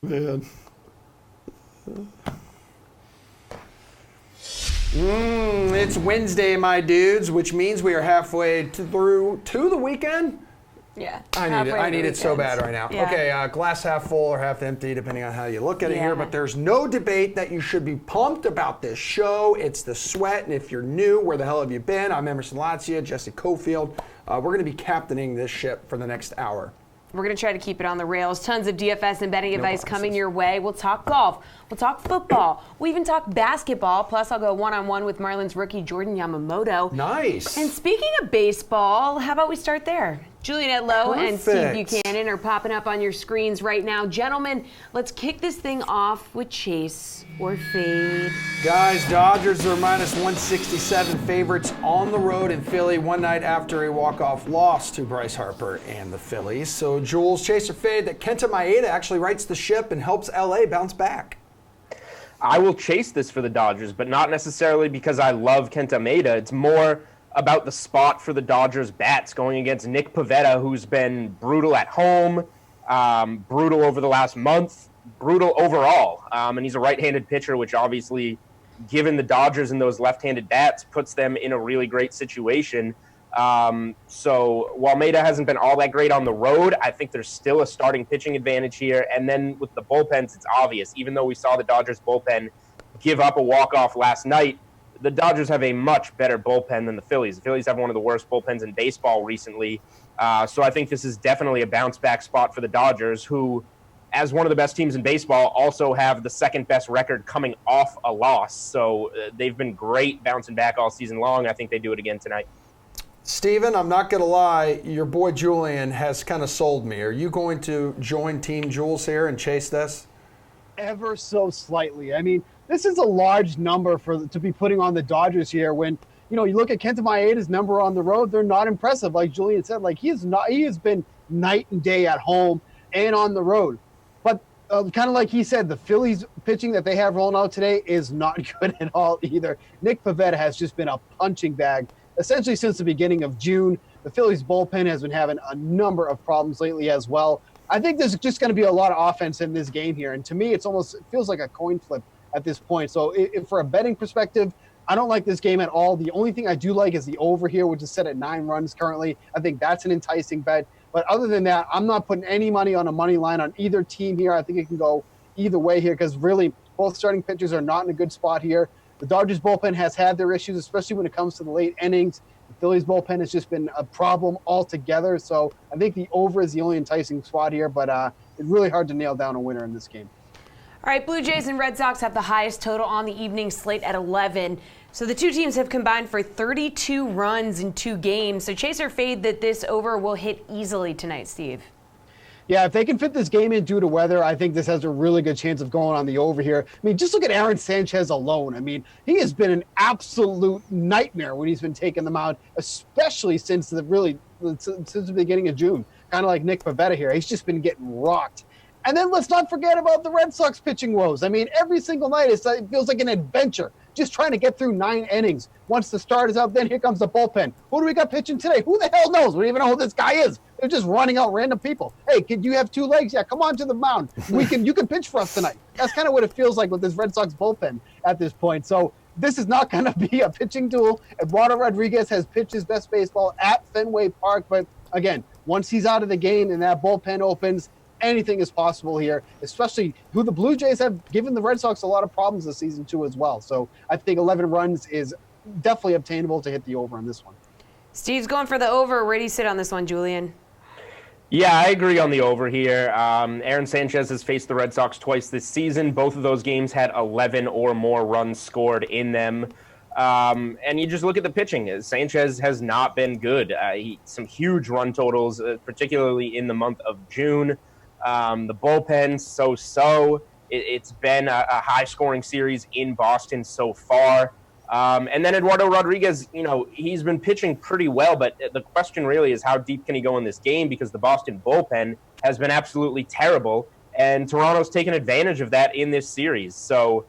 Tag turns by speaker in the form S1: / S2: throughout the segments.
S1: Man. It's Wednesday, my dudes, which means we are halfway through to the weekend.
S2: Yeah.
S1: I need it so bad right now.
S2: Yeah.
S1: Okay, glass half full or half empty, depending on how you look at it here. But there's no debate that you should be pumped about this show. It's the sweat. And if you're new, where the hell have you been? I'm Emerson, Lotzia, Jessie, Coffield. We're going to be captaining this ship for the next hour.
S2: We're going to try to keep it on the rails. Tons of DFS and betting advice coming your way. We'll talk golf. We'll talk football. We'll even talk basketball. Plus, I'll go one-on-one with Marlins rookie Jordan Yamamoto.
S1: Nice.
S2: And speaking of baseball, how about we start there? Julian Edlow and Steve Buchanan are popping up on your screens right now. Gentlemen, let's kick this thing off with chase or fade.
S1: Guys, Dodgers are minus 167 favorites on the road in Philly one night after a walk-off loss to Bryce Harper and the Phillies. So, Jules, chase or fade that Kenta Maeda actually rights the ship and helps LA bounce back.
S3: I will chase this for the Dodgers, but not necessarily because I love Kenta Maeda. It's more about the spot for the Dodgers bats going against Nick Pivetta, who's been brutal at home, brutal over the last month, brutal overall. And he's a right-handed pitcher, which obviously, given the Dodgers and those left-handed bats, puts them in a really great situation. So while Maeda hasn't been all that great on the road, I think there's still a starting pitching advantage here. And then with the bullpens, it's obvious. Even though we saw the Dodgers bullpen give up a walk-off last night, the Dodgers have a much better bullpen than the Phillies. The Phillies have one of the worst bullpens in baseball recently. So I think this is definitely a bounce-back spot for the Dodgers, who, as one of the best teams in baseball, also have the second-best record coming off a loss. So they've been great bouncing back all season long. I think they do it again tonight.
S1: Steven, I'm not going to lie, your boy Julian has kind of sold me. Are you going to join Team Jules here and chase this?
S4: Ever so slightly. I mean, this is a large number to be putting on the Dodgers here when, you look at Kenta Maeda's number on the road, they're not impressive. Like Julian said, he has been night and day at home and on the road. But kind of like he said, the Phillies pitching that they have rolling out today is not good at all either. Nick Pivetta has just been a punching bag essentially since the beginning of June. The Phillies bullpen has been having a number of problems lately as well. I think there's just going to be a lot of offense in this game here. And to me, it feels like a coin flip at this point. So if for a betting perspective, I don't like this game at all. The only thing I do like is the over here, which is set at 9 runs currently. I think that's an enticing bet. But other than that, I'm not putting any money on a money line on either team here. I think it can go either way here because really both starting pitchers are not in a good spot here. The Dodgers bullpen has had their issues, especially when it comes to the late innings. The Phillies bullpen has just been a problem altogether. So I think the over is the only enticing spot here, but it's really hard to nail down a winner in this game.
S2: All right, Blue Jays and Red Sox have the highest total on the evening slate at 11. So the two teams have combined for 32 runs in 2 games. So chase or fade that this over will hit easily tonight, Steve?
S4: Yeah, if they can fit this game in due to weather, I think this has a really good chance of going on the over here. I mean, just look at Aaron Sanchez alone. I mean, he has been an absolute nightmare when he's been taking them out, especially since the beginning of June. Kind of like Nick Pivetta here. He's just been getting rocked. And then let's not forget about the Red Sox pitching woes. I mean, every single night it feels like an adventure, just trying to get through 9 innings. Once the start is up, then here comes the bullpen. Who do we got pitching today? Who the hell knows? We don't even know who this guy is. They're just running out random people. Hey, could you have 2 legs? Yeah, come on to the mound. You can pitch for us tonight. That's kind of what it feels like with this Red Sox bullpen at this point. So this is not going to be a pitching duel. Eduardo Rodriguez has pitched his best baseball at Fenway Park. But again, once he's out of the game and that bullpen opens, anything is possible here, especially who the Blue Jays have given the Red Sox a lot of problems this season too as well. So I think 11 runs is definitely obtainable to hit the over on this one.
S2: Steve's going for the over. Where do you sit on this one, Julian?
S3: Yeah, I agree on the over here. Aaron Sanchez has faced the Red Sox twice this season. Both of those games had 11 or more runs scored in them. And you just look at the pitching. Sanchez has not been good. Some huge run totals, particularly in the month of June. The bullpen, so. It's been a high-scoring series in Boston so far. And then Eduardo Rodriguez, he's been pitching pretty well, but the question really is how deep can he go in this game because the Boston bullpen has been absolutely terrible, and Toronto's taken advantage of that in this series. So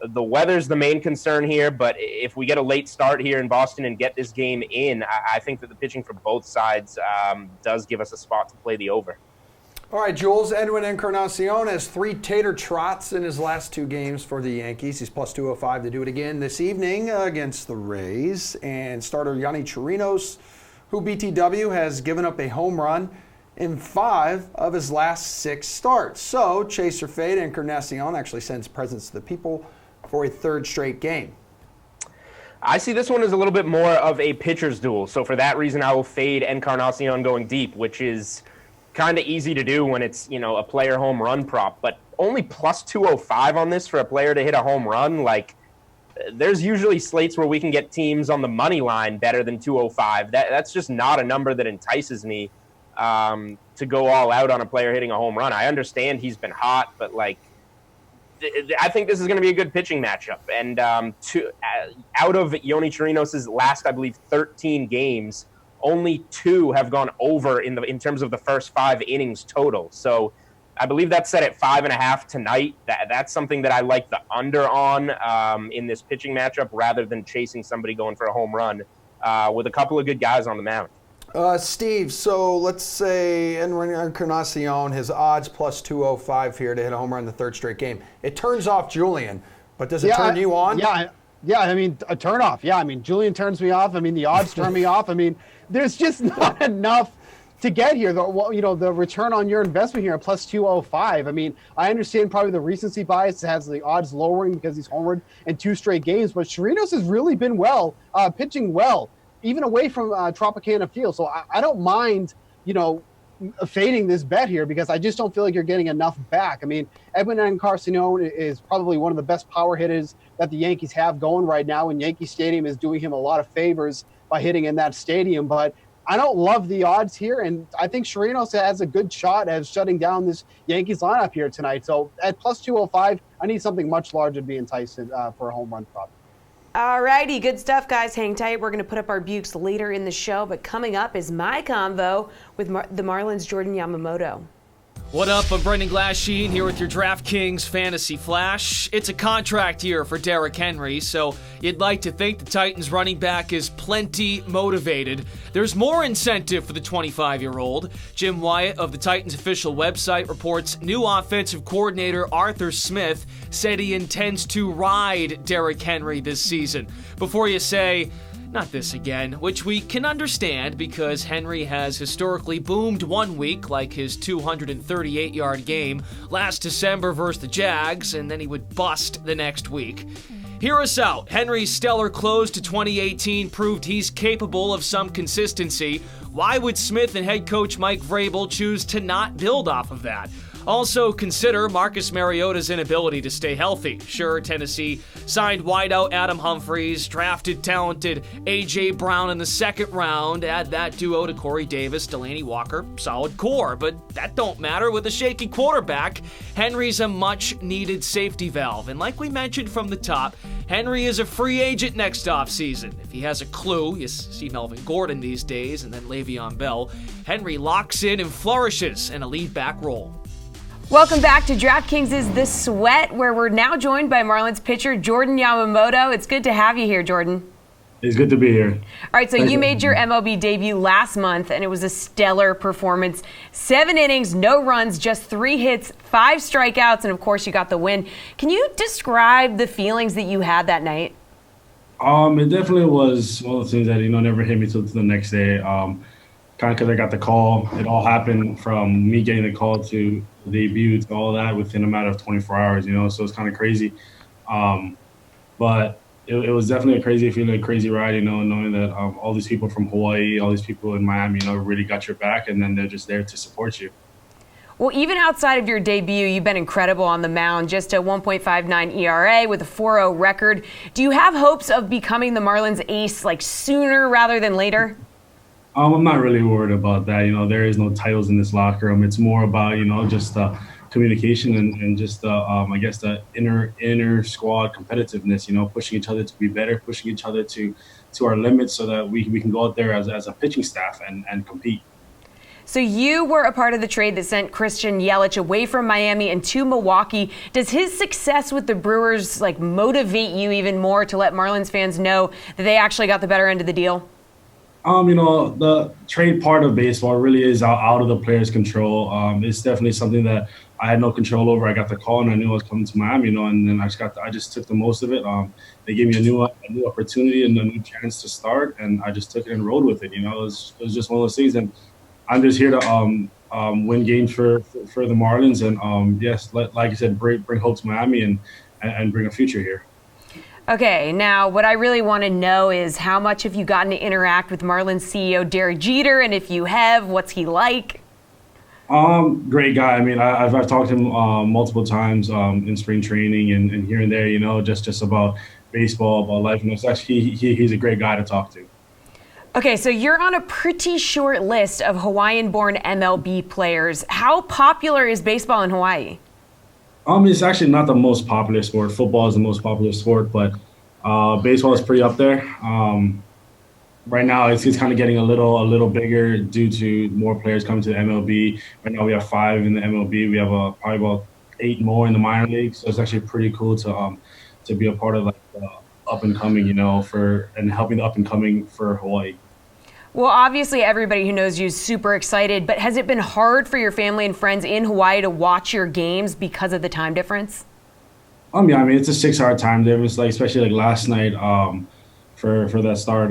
S3: the weather's the main concern here, but if we get a late start here in Boston and get this game in, I think that the pitching from both sides does give us a spot to play the over.
S1: All right, Jules, Edwin Encarnacion has 3 tater trots in his last 2 games for the Yankees. He's plus 205 to do it again this evening against the Rays. And starter Yonny Chirinos, who BTW has given up a home run in 5 of his last 6 starts. So, Chaser Fade Encarnacion actually sends presents to the people for a 3rd straight game.
S3: I see this one as a little bit more of a pitcher's duel. So for that reason, I will fade Encarnacion going deep, which is kind of easy to do when it's, a player home run prop. But only plus 205 on this for a player to hit a home run. Like, there's usually slates where we can get teams on the money line better than 205. That's just not a number that entices me to go all out on a player hitting a home run. I understand he's been hot, but I think this is going to be a good pitching matchup. And out of Yonny Chirinos' last, I believe, 13 games, only 2 have gone over in terms of the first 5 innings total. So I believe that's set at 5.5 tonight. That's something that I like the under on in this pitching matchup rather than chasing somebody going for a home run with a couple of good guys on the mound.
S1: Steve, so let's say Encarnacion, his odds plus 205 here to hit a home run in the 3rd straight game. It turns off Julian, but does it turn you on?
S4: Yeah, I mean, a turn off. Yeah, I mean, Julian turns me off. I mean, the odds turn me off. I mean, there's just not enough to get here. The return on your investment here at plus 205. I mean, I understand probably the recency bias has the odds lowering because he's homered in 2 straight games, but Chirinos has really been pitching well, even away from Tropicana Field. So I don't mind, fading this bet here because I just don't feel like you're getting enough back. I mean, Edwin Encarnacion is probably one of the best power hitters that the Yankees have going right now, and Yankee Stadium is doing him a lot of favors by hitting in that stadium. But I don't love the odds here, and I think Chirinos has a good shot at shutting down this Yankees lineup here tonight. So at plus 205, I need something much larger to be enticed for a home run prop.
S2: All righty, good stuff, guys. Hang tight. We're going to put up our bukes later in the show, but coming up is my convo with the Marlins' Jordan Yamamoto.
S5: What up? I'm Brendan Glasheen here with your DraftKings Fantasy Flash. It's a contract year for Derrick Henry, so you'd like to think the Titans running back is plenty motivated. There's more incentive for the 25-year-old. Jim Wyatt of the Titans official website reports new offensive coordinator Arthur Smith said he intends to ride Derrick Henry this season. Before you say, not this again, which we can understand because Henry has historically boomed one week, like his 238-yard game last December versus the Jags, and then he would bust the next week. Hear us out. Henry's stellar close to 2018 proved he's capable of some consistency. Why would Smith and head coach Mike Vrabel choose to not build off of that? Also consider Marcus Mariota's inability to stay healthy. Sure, Tennessee signed wideout Adam Humphries, drafted talented A.J. Brown in the 2nd round, add that duo to Corey Davis, Delaney Walker, solid core, but that don't matter with a shaky quarterback. Henry's a much-needed safety valve, and like we mentioned from the top, Henry is a free agent next offseason. If he has a clue, you see Melvin Gordon these days, and then Le'Veon Bell, Henry locks in and flourishes in a lead back role.
S2: Welcome back to DraftKings' The Sweat, where we're now joined by Marlins pitcher Jordan Yamamoto. It's good to have you here, Jordan.
S6: It's good to be here.
S2: All right, so you made your MLB debut last month, and it was a stellar performance. 7 innings, no runs, just 3 hits, 5 strikeouts, and of course you got the win. Can you describe the feelings that you had that night?
S6: It definitely was one of those things that, never hit me till the next day. Kind of because I got the call. It all happened from me getting the call to the debut to all that within a matter of 24 hours, so it's kind of crazy. But it was definitely a crazy feeling, a crazy ride, knowing that all these people from Hawaii, all these people in Miami, really got your back, and then they're just there to support you.
S2: Well, even outside of your debut, you've been incredible on the mound, just a 1.59 ERA with a 4.0 record. Do you have hopes of becoming the Marlins ace sooner rather than later?
S6: I'm not really worried about that. There is no titles in this locker room. It's more about, just communication and just, I guess, the inner squad competitiveness, pushing each other to be better, pushing each other to our limits so that we can go out there as a pitching staff and compete.
S2: So you were a part of the trade that sent Christian Yelich away from Miami and to Milwaukee. Does his success with the Brewers motivate you even more to let Marlins fans know that they actually got the better end of the deal?
S6: The trade part of baseball really is out of the player's control. It's definitely something that I had no control over. I got the call and I knew I was coming to Miami, and then I just took the most of it. They gave me a new opportunity and a new chance to start, and I just took it and rode with it. It was just one of those things, and I'm just here to win games for the Marlins, and yes, like you said, bring hope to Miami and bring a future here.
S2: Okay, now what I really want to know is how much have you gotten to interact with Marlins CEO Derek Jeter, and if you have, what's he like?
S6: Great guy. I mean, I've talked to him multiple times in spring training and here and there. Just about baseball, about life. It's actually he's a great guy to talk to.
S2: Okay, so you're on a pretty short list of Hawaiian-born MLB players. How popular is baseball in Hawaii?
S6: It's actually not the most popular sport. Football is the most popular sport, but baseball is pretty up there. Right now, it's kind of getting a little bigger due to more players coming to the MLB. Right now, we have 5 in the MLB. We have probably about 8 more in the minor leagues. So it's actually pretty cool to be a part of the up and coming, and helping the up and coming for Hawaii.
S2: Well, obviously, everybody who knows you is super excited, but has it been hard for your family and friends in Hawaii to watch your games because of the time difference?
S6: Yeah, I mean, it's a 6-hour time difference, especially last night for that start.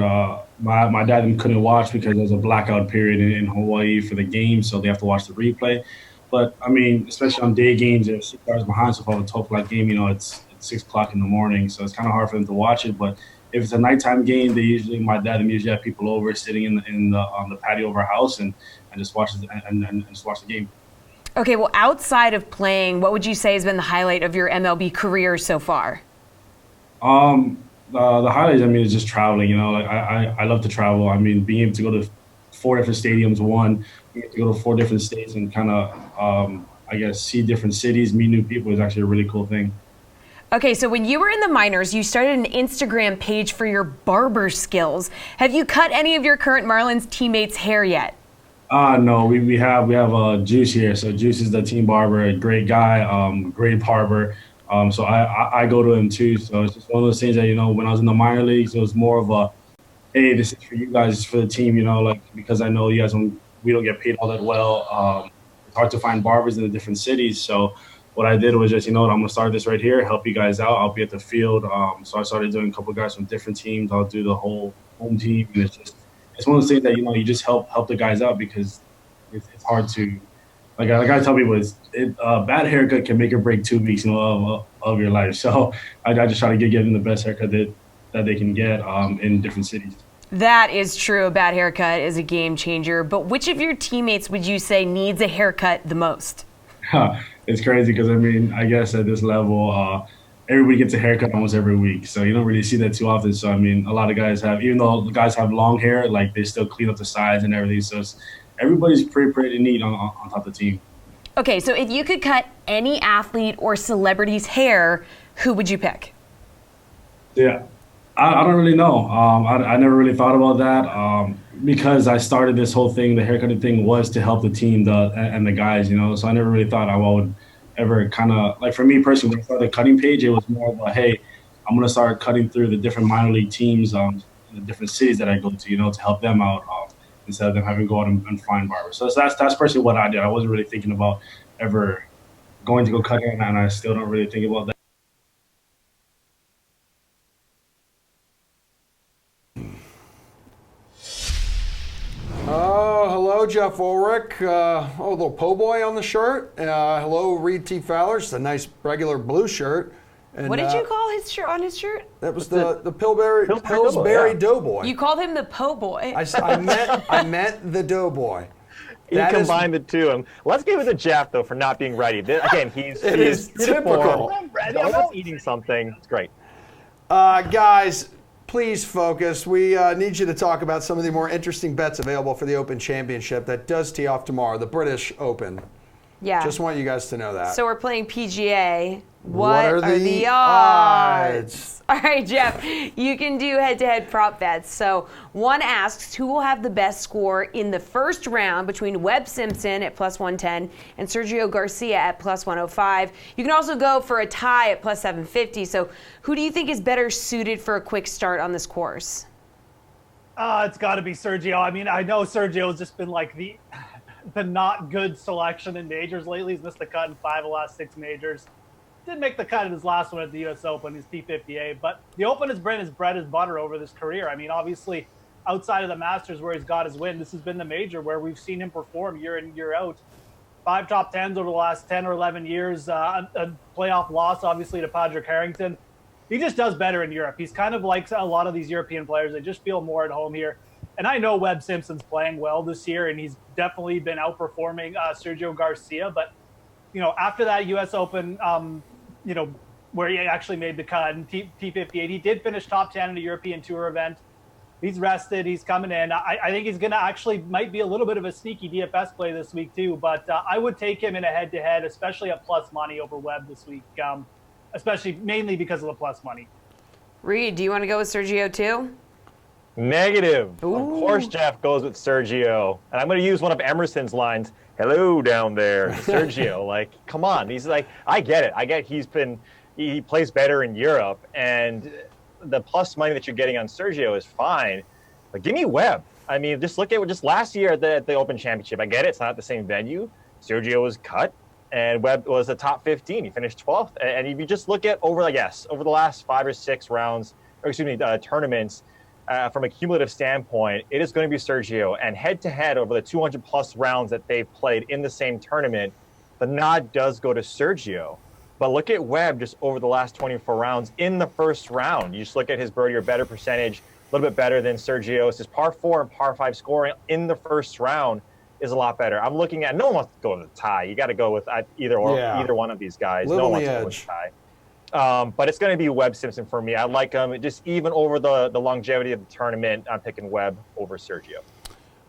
S6: My dad couldn't watch because there was a blackout period in Hawaii for the game, so they have to watch the replay. But, I mean, especially on day games, they're 6 hours behind, so for a 12 o'clock game, it's 6 o'clock in the morning, so it's kind of hard for them to watch it. But if it's a nighttime game, my dad and usually have people over sitting on the patio of our house and just watch the game.
S2: Okay, well, outside of playing, what would you say has been the highlight of your MLB career so far?
S6: The highlights, I mean, is just traveling. I love to travel. I mean, being able to go to 4 different stadiums, being able to go to 4 different states and kind of, see different cities, meet new people is actually a really cool thing.
S2: Okay, so when you were in the minors, you started an Instagram page for your barber skills. Have you cut any of your current Marlins teammates' hair yet?
S6: No, we have Juice here. So Juice is the team barber, a great guy, great barber. So I go to him too. So it's just one of those things that, when I was in the minor leagues, it was more of a, hey, this is for you guys, it's for the team, because I know you guys we don't get paid all that well. It's hard to find barbers in the different cities. So what I did was just, I'm going to start this right here, help you guys out. I'll be at the field. So I started doing a couple of guys from different teams. I'll do the whole home team. And it's one of those things that, you just help the guys out because it's hard to, like I tell people, a bad haircut can make or break 2 weeks, of your life. So I just try to give them the best haircut that they can get in different cities.
S2: That is true. A bad haircut is a game changer. But which of your teammates would you say needs a haircut the most?
S6: It's crazy because, I guess at this level, everybody gets a haircut almost every week. So you don't really see that too often. So, a lot of guys even though the guys have long hair, they still clean up the sides and everything. So everybody's pretty neat on top of the team.
S2: Okay, so if you could cut any athlete or celebrity's hair, who would you pick?
S6: Yeah, I don't really know. I never really thought about that because I started this whole thing. The haircutting thing was to help the team and the guys, So I never really thought I would ever kind of, for me personally, when I started the cutting page, it was more of a, hey, I'm going to start cutting through the different minor league teams in the different cities that I go to, to help them out instead of them having to go out and find barbers. So that's personally what I did. I wasn't really thinking about ever going to go cut hair, and I still don't really think about that.
S1: Hello, Jeff Ulrich. A little po' boy on the shirt. Hello, Reed T. Fowler. Just a nice regular blue shirt. And,
S2: what did you call his shirt on his shirt?
S1: That was the Pillsbury Doughboy.
S2: You called him the po' boy.
S1: I meant the Doughboy.
S7: He combined the two. And let's give it to Jeff though for not being ready. Again, he's
S1: typical.
S7: I'm ready. I'm just eating something. It's great.
S1: Guys, please focus. We need you to talk about some of the more interesting bets available for the Open Championship that does tee off tomorrow, the British Open.
S2: Yeah.
S1: Just want you guys to know that.
S2: So we're playing PGA.
S1: What are the odds?
S2: All right, Jeff, you can do head-to-head prop bets. So one asks, who will have the best score in the first round between Webb Simpson at plus 110 and Sergio Garcia at plus 105? You can also go for a tie at plus 750. So who do you think is better suited for a quick start on this course?
S8: It's got to be Sergio. I mean, I know Sergio's just been like the not good selection in majors lately. He's missed the cut in 5 of the last 6 majors. Did make the cut in his last one at the U.S. Open, his P58. But the Open has been his bread and butter over this career. I mean, obviously, outside of the Masters where he's got his win, this has been the major where we've seen him perform year in, year out. 5 top 10s over the last 10 or 11 years. A playoff loss, obviously, to Padraig Harrington. He just does better in Europe. He's kind of like a lot of these European players. They just feel more at home here. And I know Webb Simpson's playing well this year, and he's definitely been outperforming Sergio Garcia. But, after that U.S. Open, where he actually made the cut in T58, he did finish top 10 in a European Tour event. He's rested. He's coming in. I think he's going to might be a little bit of a sneaky DFS play this week too. But I would take him in a head-to-head, especially at plus money over Webb this week. Especially mainly because of the plus money.
S2: Reed, do you want to go with Sergio too?
S7: Negative.
S2: Ooh.
S7: Of course Jeff goes with Sergio. And I'm going to use one of Emerson's lines. Hello down there, Sergio. Like, come on. He's like, I get it. He plays better in Europe. And the plus money that you're getting on Sergio is fine. But give me Webb. I mean, just look at just last year at the Open Championship. I get it. It's not the same venue. Sergio was cut. And Webb was a top 15. He finished 12th. And if you just look at over the last 5 or 6 tournaments, from a cumulative standpoint, it is going to be Sergio. And head-to-head over the 200-plus rounds that they've played in the same tournament, the nod does go to Sergio. But look at Webb just over the last 24 rounds in the first round. You just look at his birdie or better percentage, a little bit better than Sergio's. His par 4 and par 5 scoring in the first round is a lot better. I'm looking at, no one wants to go with a tie. You got to go with either one of these guys. No one wants to go with a tie. But it's going to be Webb Simpson for me. I like him. Just even over the longevity of the tournament, I'm picking Webb over Sergio.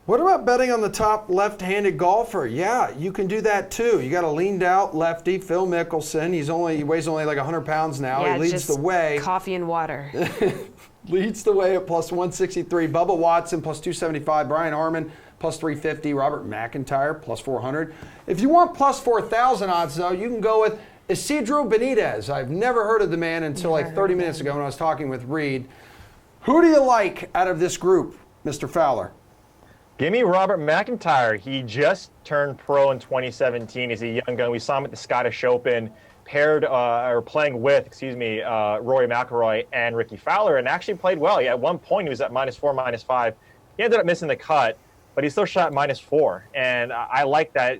S1: What about betting on the top left-handed golfer? Yeah, you can do that too. You got a leaned out lefty, Phil Mickelson. He weighs only like 100 pounds now.
S2: Yeah,
S1: he leads the way.
S2: Coffee and water.
S1: Leads the way at plus 163. Bubba Watson plus 275. Brian Harman plus 350. Robert McIntyre plus 400. If you want plus 4,000 odds though, you can go with Isidro Benitez. I've never heard of the man until like 30 minutes ago when I was talking with Reed. Who do you like out of this group, Mr. Fowler?
S7: Give me Robert McIntyre. He just turned pro in 2017. He's a young gun. We saw him at the Scottish Open, playing with, Rory McIlroy and Ricky Fowler, and actually played well. At one point, he was at -4, -5. He ended up missing the cut, but he still shot -4, and I like that.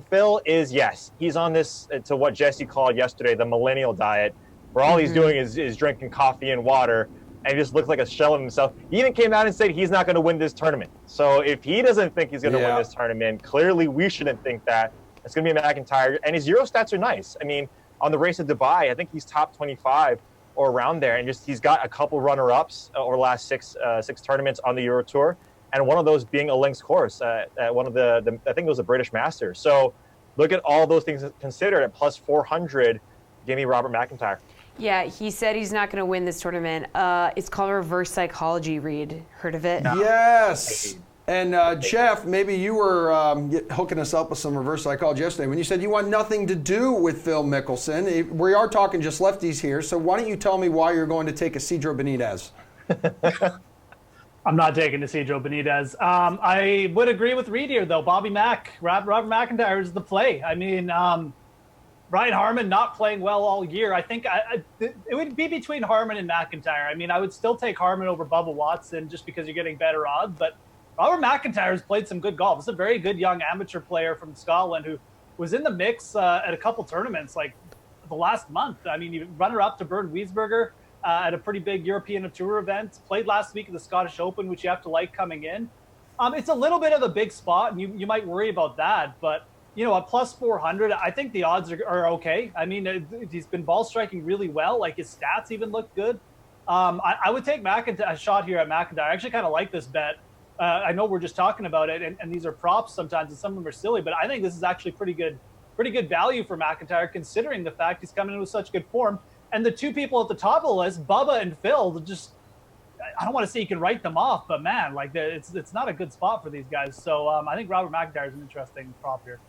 S7: Phil is, yes, he's on this, to what Jessie called yesterday, the millennial diet, where all he's doing is drinking coffee and water, and he just looks like a shell of himself. He even came out and said he's not going to win this tournament. So if he doesn't think he's going to win this tournament, clearly we shouldn't think that. It's going to be McIntyre, and his Euro stats are nice. I mean, on the Race of Dubai, I think he's top 25 or around there, and he's got a couple runner-ups over the last six tournaments on the Euro Tour, and one of those being a links course at one of the I think it was the British Masters. So look at all those things considered at plus 400. Give me Robert McIntyre.
S2: Yeah, he said he's not going to win this tournament. It's called reverse psychology, Reed. Heard of it?
S1: No. Yes. And Jeff, maybe you were hooking us up with some reverse psychology yesterday when you said you want nothing to do with Phil Mickelson. We are talking just lefties here, so why don't you tell me why you're going to take Isidro Benitez?
S8: I'm not taking Isidro Benitez. I would agree with Reed here, though. Robert McIntyre is the play. I mean, Brian Harman not playing well all year. I think it would be between Harman and McIntyre. I mean, I would still take Harman over Bubba Watson just because you're getting better odds, but Robert McIntyre has played some good golf. He's a very good young amateur player from Scotland who was in the mix at a couple tournaments like the last month. I mean, he runner-up to Bernd Wiesberger at a pretty big European Tour event. Played last week at the Scottish Open, which you have to like coming in. It's a little bit of a big spot, and you might worry about that. But, you know, at plus 400, I think the odds are okay. I mean, he's been ball striking really well. Like, his stats even look good. I would take a shot here at McIntyre. I actually kind of like this bet. I know we're just talking about it, and these are props sometimes, and some of them are silly, but I think this is actually pretty good value for McIntyre, considering the fact he's coming in with such good form. And the two people at the top of the list, Bubba and Phil, I don't want to say you can write them off, but man, like it's not a good spot for these guys. So I think Robert McIntyre is an interesting prop here.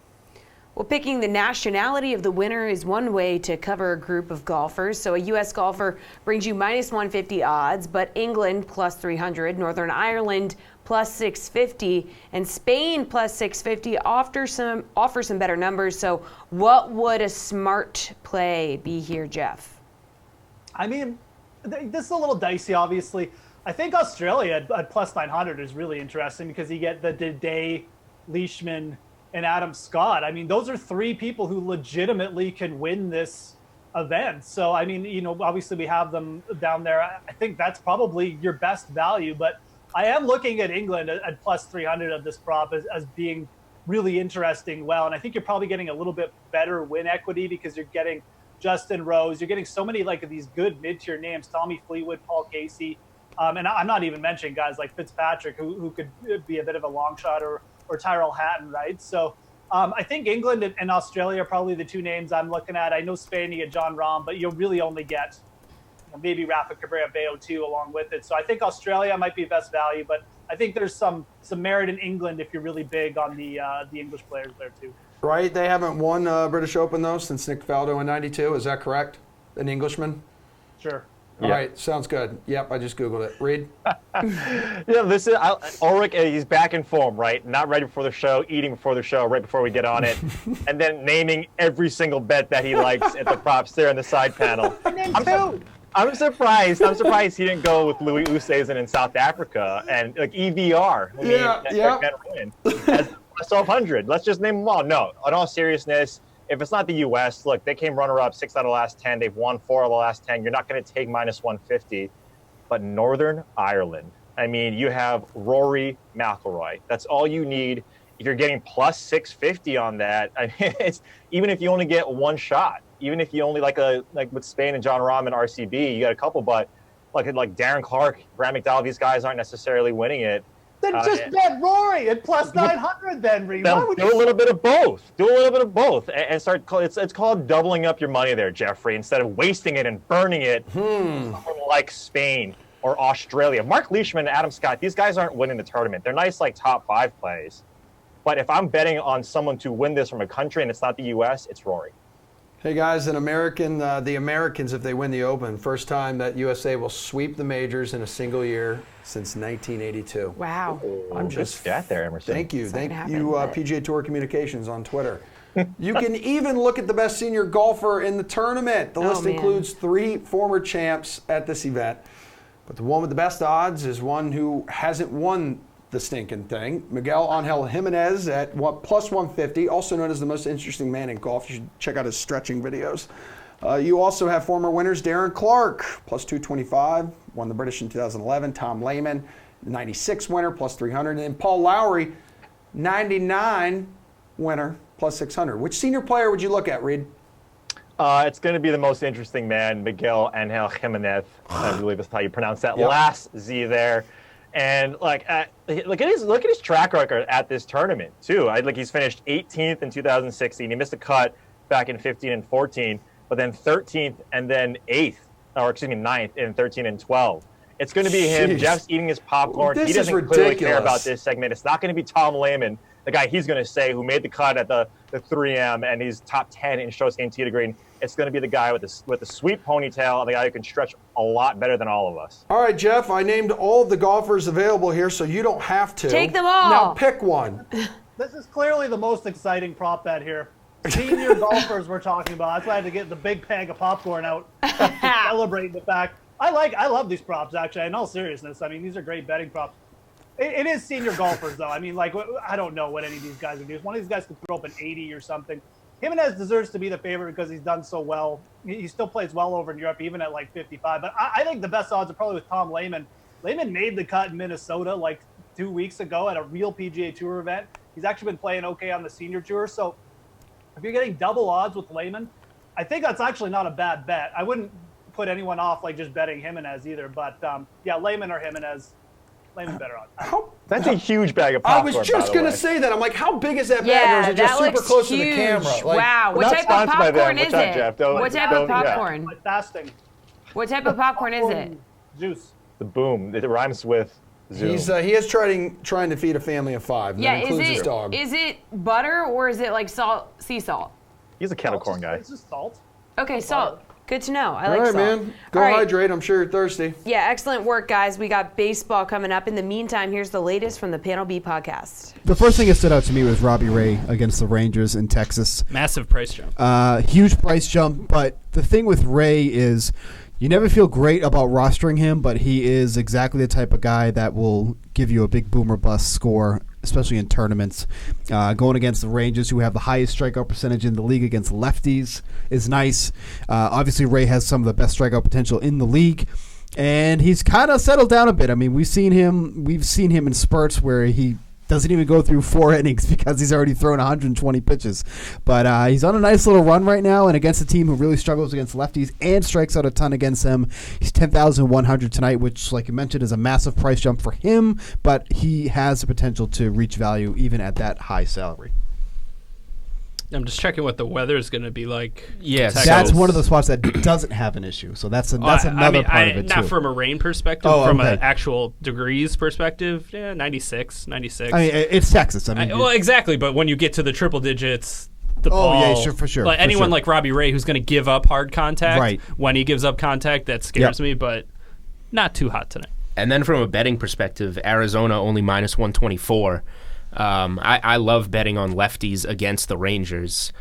S2: Well, picking the nationality of the winner is one way to cover a group of golfers. So a U.S. golfer brings you minus 150 odds, but England plus 300, Northern Ireland plus 650, and Spain plus 650 offer some better numbers. So what would a smart play be here, Jeff?
S8: I mean, this is a little dicey, obviously. I think Australia at plus 900 is really interesting because you get the Day, Leishman, and Adam Scott. I mean, those are three people who legitimately can win this event. So, I mean, you know, obviously we have them down there. I think that's probably your best value, but I am looking at England at plus 300 of this prop as being really interesting. Well, and I think you're probably getting a little bit better win equity because you're getting Justin Rose. You're getting so many like these good mid-tier names, Tommy Fleetwood, Paul Casey. And I'm not even mentioning guys like Fitzpatrick, who could be a bit of a long shot, or Tyrell Hatton, right? So I think England and Australia are probably the two names I'm looking at. I know Spain, you get John Rahm, but you'll really only get maybe Rafa Cabrera-Bello too along with it. So I think Australia might be best value, but I think there's some merit in England if you're really big on the English players there too.
S1: Right, they haven't won British Open though since Nick Faldo in '92. Is that correct? An Englishman?
S8: Sure.
S1: All right, sounds good. Yep, I just Googled it. Reed?
S7: Yeah, this is Ulrich. He's back in form, right? Not ready before the show, eating before the show, right before we get on it, and then naming every single bet that he likes at the props there in the side panel. I'm surprised. I'm surprised he didn't go with Louis Oosthuizen in South Africa and like EVR. As plus 1,200. Let's just name them all. No, in all seriousness. If it's not the U.S., look, they came runner-up 6 out of the last 10. They've won 4 of the last 10. You're not going to take minus 150. But Northern Ireland, I mean, you have Rory McIlroy. That's all you need. If you're getting plus 650 on that, I mean, it's even if you only get one shot, even if you only like with Spain and John Rahm and RCB, you got a couple, but like Darren Clark, Graham McDowell, these guys aren't necessarily winning it.
S8: Then just bet Rory at plus 900 then, Reed.
S7: Do a little bit of both. Do a little bit of both. And start. It's called doubling up your money there, Jeffrey, instead of wasting it and burning it like Spain or Australia. Mark Leishman and Adam Scott, these guys aren't winning the tournament. They're nice like top 5 plays. But if I'm betting on someone to win this from a country and it's not the U.S., it's Rory.
S1: Hey guys, the Americans, if they win the Open, first time that USA will sweep the majors in a single year since 1982.
S2: Wow.
S1: I'm
S7: just stat there, Emerson.
S1: Thank you. Thank you, PGA Tour Communications on Twitter. You can even look at the best senior golfer in the tournament. The list includes 3 former champs at this event. But the one with the best odds is one who hasn't won the stinking thing. Miguel Angel Jimenez at plus 150, also known as the most interesting man in golf. You should check out his stretching videos. You also have former winners Darren Clark, plus 225, won the British in 2011. Tom Lehman, 96 winner, plus 300. And Paul Lowry, 99 winner, plus 600. Which senior player would you look at, Reed?
S7: It's going to be the most interesting man, Miguel Angel Jimenez. I believe that's how you pronounce that last Z there. And look at his track record at this tournament too. He's finished 18th in 2016. He missed a cut back in 15 and 14, but then 13th and then 9th in 13 and 12. It's going to be him. Jeff's eating his popcorn. He doesn't clearly care about this segment. It's not going to be Tom Lehman, the guy he's going to say who made the cut at the 3M and he's top 10 in strokes gained tee to green. It's going to be the guy with the sweet ponytail, the guy who can stretch a lot better than all of us.
S1: All right, Jeff, I named all of the golfers available here, so you don't have to.
S2: Take them all.
S1: Now pick one.
S8: This is clearly the most exciting prop bet here. Senior golfers we're talking about. That's why I had to get the big bag of popcorn out to celebrate the fact. I love these props, actually, in all seriousness. I mean, these are great betting props. It is senior golfers, though. I mean, I don't know what any of these guys are doing. One of these guys could throw up an 80 or something. Jimenez deserves to be the favorite because he's done so well. He still plays well over in Europe, even at like 55. But I think the best odds are probably with Tom Lehman. Lehman made the cut in Minnesota like 2 weeks ago at a real PGA Tour event. He's actually been playing okay on the senior tour. So if you're getting double odds with Lehman, I think that's actually not a bad bet. I wouldn't put anyone off like just betting Jimenez either. But Lehman or Jimenez. Lehman better on.
S7: That's a huge bag of popcorn.
S1: I was just going to say that. I'm like, how big is that bag? Or is it just super close to the camera? Like,
S2: wow. What type of popcorn is it? What type of popcorn?
S8: Fasting.
S2: What type of popcorn is it?
S8: Juice.
S7: The boom. It rhymes with Zoom.
S1: He is trying to feed a family of 5. And
S2: Yeah,
S1: that includes his dog.
S2: Is it butter or is it like sea salt?
S7: He's a kettle corn guy.
S8: It's just salt.
S2: Okay, salt. Good to know. I
S1: All
S2: like
S1: right,
S2: salt.
S1: man. Go
S2: All right.
S1: hydrate. I'm sure you're thirsty.
S2: Yeah, excellent work, guys. We got baseball coming up. In the meantime, here's the latest from the Panel B podcast.
S9: The first thing that stood out to me was Robby Ray against the Rangers in Texas.
S10: Massive price jump.
S9: Huge price jump, but the thing with Ray is you never feel great about rostering him, but he is exactly the type of guy that will give you a big boom or bust score, especially in tournaments. Going against the Rangers, who have the highest strikeout percentage in the league against lefties, is nice. Obviously, Ray has some of the best strikeout potential in the league, and he's kind of settled down a bit. I mean, we've seen him in spurts where he doesn't even go through 4 innings because he's already thrown 120 pitches. But he's on a nice little run right now, and against a team who really struggles against lefties and strikes out a ton against them. He's 10,100 tonight, which, like you mentioned, is a massive price jump for him, but he has the potential to reach value even at that high salary.
S10: I'm just checking what the weather is going to be like.
S3: Yes.
S9: That's one of the spots that doesn't have an issue. So that's another part of it, too.
S10: Not from a rain perspective, from an actual degrees perspective, 96.
S9: I mean, it's Texas. I mean,
S10: well, exactly, but when you get to the triple digits, the ball.
S9: Oh, yeah, sure, for sure.
S10: Like anyone like Robby Ray who's going to give up hard contact,
S9: right.
S10: When he gives up contact, that scares me, but not too hot tonight.
S3: And then from a betting perspective, Arizona only minus 124. I love betting on lefties against the Rangers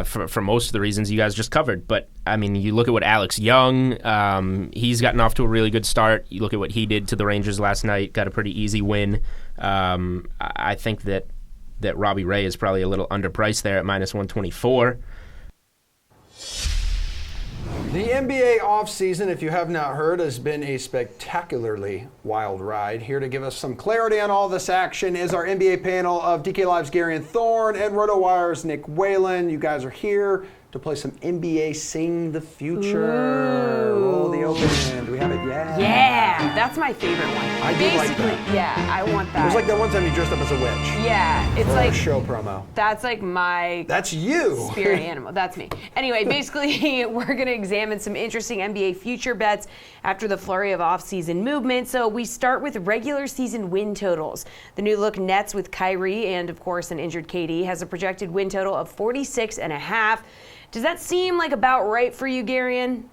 S3: for most of the reasons you guys just covered. But, I mean, you look at what Alex Young, he's gotten off to a really good start. You look at what he did to the Rangers last night, got a pretty easy win. I think that Robby Ray is probably a little underpriced there at minus 124.
S1: The NBA offseason, if you have not heard, has been a spectacularly wild ride. Here to give us some clarity on all this action is our NBA panel of DK Live's Gary and Thorne and RotoWire's Nick Whalen. You guys are here to play some NBA Sing the Future.
S2: Ooh.
S1: Roll the open end. Do we have it? Yeah.
S2: Yeah, that's my favorite one.
S1: I do like that.
S2: Yeah, I want that.
S1: It was like that one time you dressed up as a witch.
S2: Yeah, it's
S1: for
S2: like
S1: a show promo.
S2: That's like my
S1: That's you.
S2: spirit animal. That's me. Anyway, basically, we're going to examine some interesting NBA future bets after the flurry of offseason movement. So we start with regular season win totals. The new look Nets with Kyrie and, of course, an injured KD has a projected win total of 46.5. Does that seem like about right for you, Garion?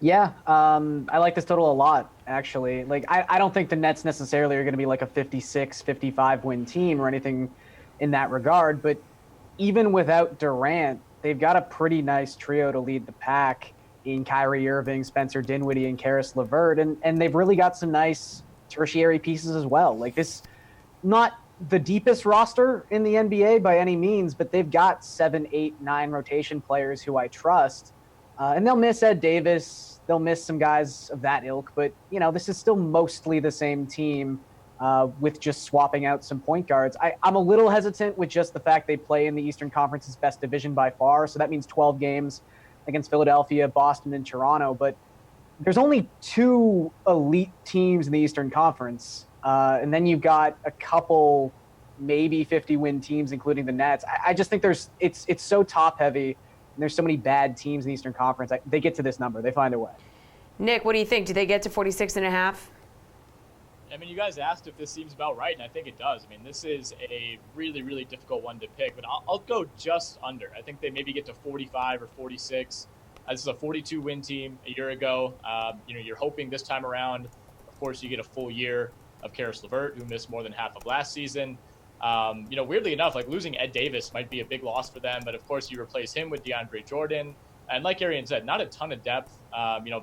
S11: Yeah, I like this total a lot, actually. Like, I don't think the Nets necessarily are going to be like a 56, 55 win team or anything in that regard, but even without Durant, they've got a pretty nice trio to lead the pack in Kyrie Irving, Spencer Dinwiddie, and Karis LeVert, and they've really got some nice tertiary pieces as well. Like, this, not the deepest roster in the NBA by any means, but they've got 7, 8, 9 rotation players who I trust. And they'll miss Ed Davis. They'll miss some guys of that ilk. But, you know, this is still mostly the same team with just swapping out some point guards. I'm a little hesitant with just the fact they play in the Eastern Conference's best division by far. So that means 12 games against Philadelphia, Boston, and Toronto. But there's only 2 elite teams in the Eastern Conference. And then you've got a couple maybe 50-win teams, including the Nets. I just think it's so top-heavy, and there's so many bad teams in the Eastern Conference. They get to this number. They find a way.
S2: Nick, what do you think? Do they get to 46.5?
S12: I mean, you guys asked if this seems about right, and I think it does. I mean, this is a really, really difficult one to pick, but I'll go just under. I think they maybe get to 45 or 46. This is a 42-win team a year ago. You're hoping this time around, of course, you get a full year of Karis LeVert, who missed more than half of last season. Weirdly enough, like losing Ed Davis might be a big loss for them, but of course you replace him with DeAndre Jordan. And like Arian said, not a ton of depth,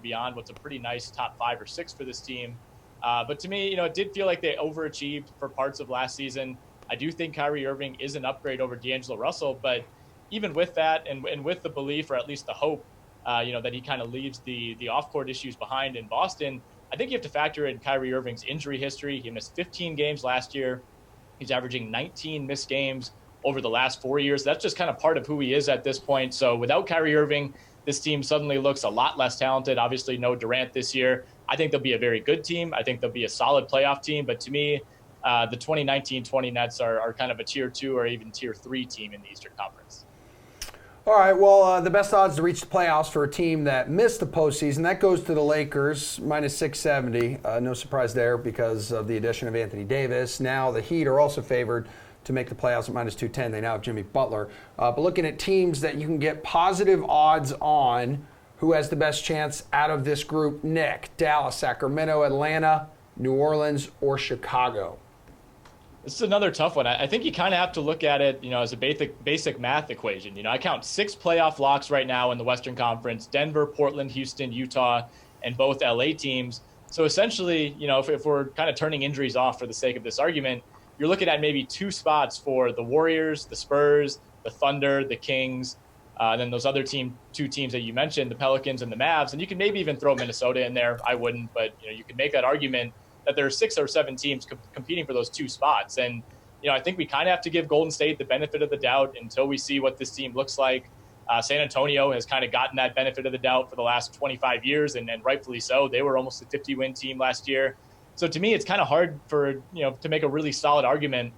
S12: beyond what's a pretty nice top 5 or 6 for this team. But to me, it did feel like they overachieved for parts of last season. I do think Kyrie Irving is an upgrade over D'Angelo Russell, but even with that and with the belief, or at least the hope, that he kind of leaves the off-court issues behind in Boston, I think you have to factor in Kyrie Irving's injury history. He missed 15 games last year. He's averaging 19 missed games over the last 4 years. That's just kind of part of who he is at this point. So without Kyrie Irving, this team suddenly looks a lot less talented. Obviously, no Durant this year. I think they'll be a very good team. I think they'll be a solid playoff team. But to me, the 2019-20 Nets are kind of a tier 2 or even tier 3 team in the Eastern Conference.
S1: All right, well, the best odds to reach the playoffs for a team that missed the postseason, that goes to the Lakers, minus 670. No surprise there because of the addition of Anthony Davis. Now the Heat are also favored to make the playoffs at minus 210. They now have Jimmy Butler. But looking at teams that you can get positive odds on, who has the best chance out of this group? Nick, Dallas, Sacramento, Atlanta, New Orleans, or Chicago?
S12: This is another tough one. I think you kind of have to look at it, as a basic math equation. I count 6 playoff locks right now in the Western Conference: Denver, Portland, Houston, Utah, and both LA teams. So essentially, if we're kind of turning injuries off for the sake of this argument, you're looking at maybe 2 spots for the Warriors, the Spurs, the Thunder, the Kings, and then those other 2 teams that you mentioned, the Pelicans and the Mavs. And you can maybe even throw Minnesota in there. I wouldn't, but you can make that argument that there are 6 or 7 teams competing for those 2 spots. And, I think we kind of have to give Golden State the benefit of the doubt until we see what this team looks like. San Antonio has kind of gotten that benefit of the doubt for the last 25 years, and rightfully so. They were almost a 50-win team last year. So to me, it's kind of hard to make a really solid argument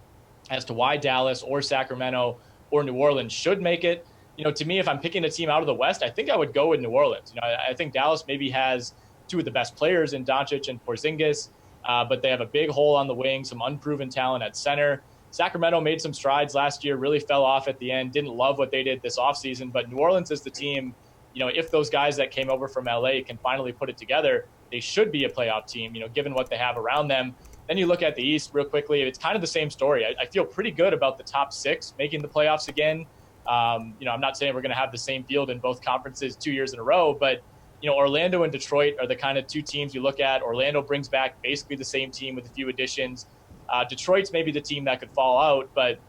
S12: as to why Dallas or Sacramento or New Orleans should make it. To me, if I'm picking a team out of the West, I think I would go with New Orleans. I think Dallas maybe has 2 of the best players in Doncic and Porzingis. But they have a big hole on the wing, some unproven talent at center. Sacramento made some strides last year, really fell off at the end, didn't love what they did this offseason. But New Orleans is the team, if those guys that came over from LA can finally put it together, they should be a playoff team, given what they have around them. Then you look at the East real quickly, it's kind of the same story. I feel pretty good about the top 6 making the playoffs again. I'm not saying we're going to have the same field in both conferences 2 years in a row, but Orlando and Detroit are the kind of 2 teams you look at. Orlando brings back basically the same team with a few additions. Detroit's maybe the team that could fall out, but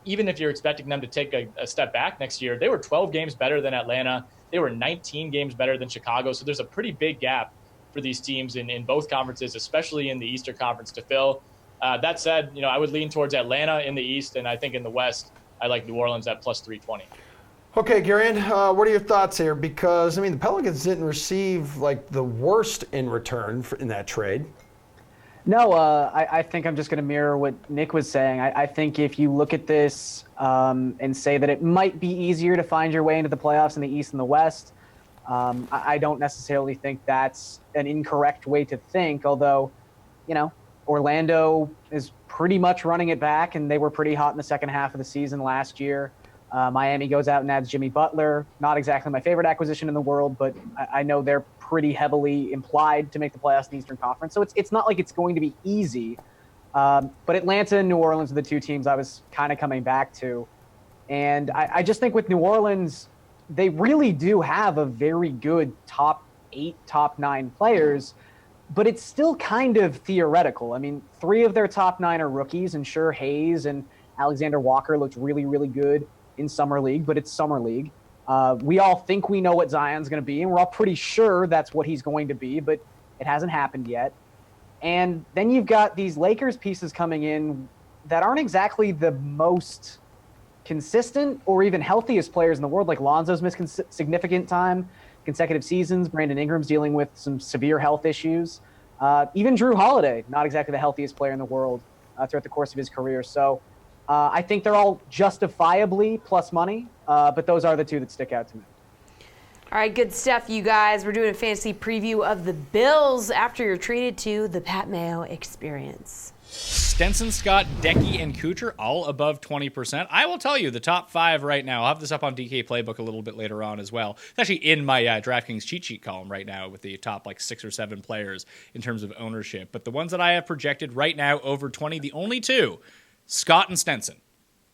S12: even if you're expecting them to take a step back next year, they were 12 games better than Atlanta. They were 19 games better than Chicago. So there's a pretty big gap for these teams in both conferences, especially in the Eastern Conference, to fill. That said, I would lean towards Atlanta in the East, and I think in the West, I like New Orleans at plus 320.
S1: Okay, Garion, what are your thoughts here? Because, the Pelicans didn't receive, the worst in return in that trade.
S11: No, I think I'm just going to mirror what Nick was saying. I think if you look at this and say that it might be easier to find your way into the playoffs in the East and the West, I don't necessarily think that's an incorrect way to think, although, Orlando is pretty much running it back, and they were pretty hot in the second half of the season last year. Miami goes out and adds Jimmy Butler. Not exactly my favorite acquisition in the world, but I know they're pretty heavily implied to make the playoffs in the Eastern Conference. So it's not like it's going to be easy. But Atlanta and New Orleans are the 2 teams I was kind of coming back to. And I just think with New Orleans, they really do have a very good top 8, top 9 players, but it's still kind of theoretical. 3 of their top 9 are rookies, and sure, Hayes and Alexander Walker looked really, really good in Summer League, but it's Summer League. We all think we know what Zion's going to be, and we're all pretty sure that's what he's going to be, but it hasn't happened yet. And then you've got these Lakers pieces coming in that aren't exactly the most consistent or even healthiest players in the world. Like Lonzo's missed significant time, consecutive seasons. Brandon Ingram's dealing with some severe health issues. Even Drew Holiday, not exactly the healthiest player in the world throughout the course of his career. So I think they're all justifiably plus money, but those are the 2 that stick out to me.
S2: All right, good stuff, you guys. We're doing a fantasy preview of the Bills after you're treated to the Pat Mayo experience.
S13: Stenson, Scott, Decky, and Kuchar, all above 20%. I will tell you, the top 5 right now, I'll have this up on DK Playbook a little bit later on as well. It's actually in my DraftKings cheat sheet column right now with the top 6 or 7 players in terms of ownership. But the ones that I have projected right now over 20, the only 2, Scott and Stenson,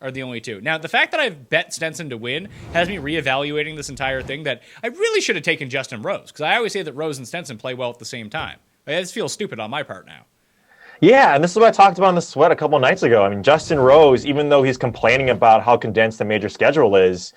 S13: are the only 2. Now, the fact that I've bet Stenson to win has me reevaluating this entire thing, that I really should have taken Justin Rose, because I always say that Rose and Stenson play well at the same time. This feels stupid on my part now.
S7: Yeah, and this is what I talked about in the sweat a couple nights ago. Justin Rose, even though he's complaining about how condensed the major schedule is,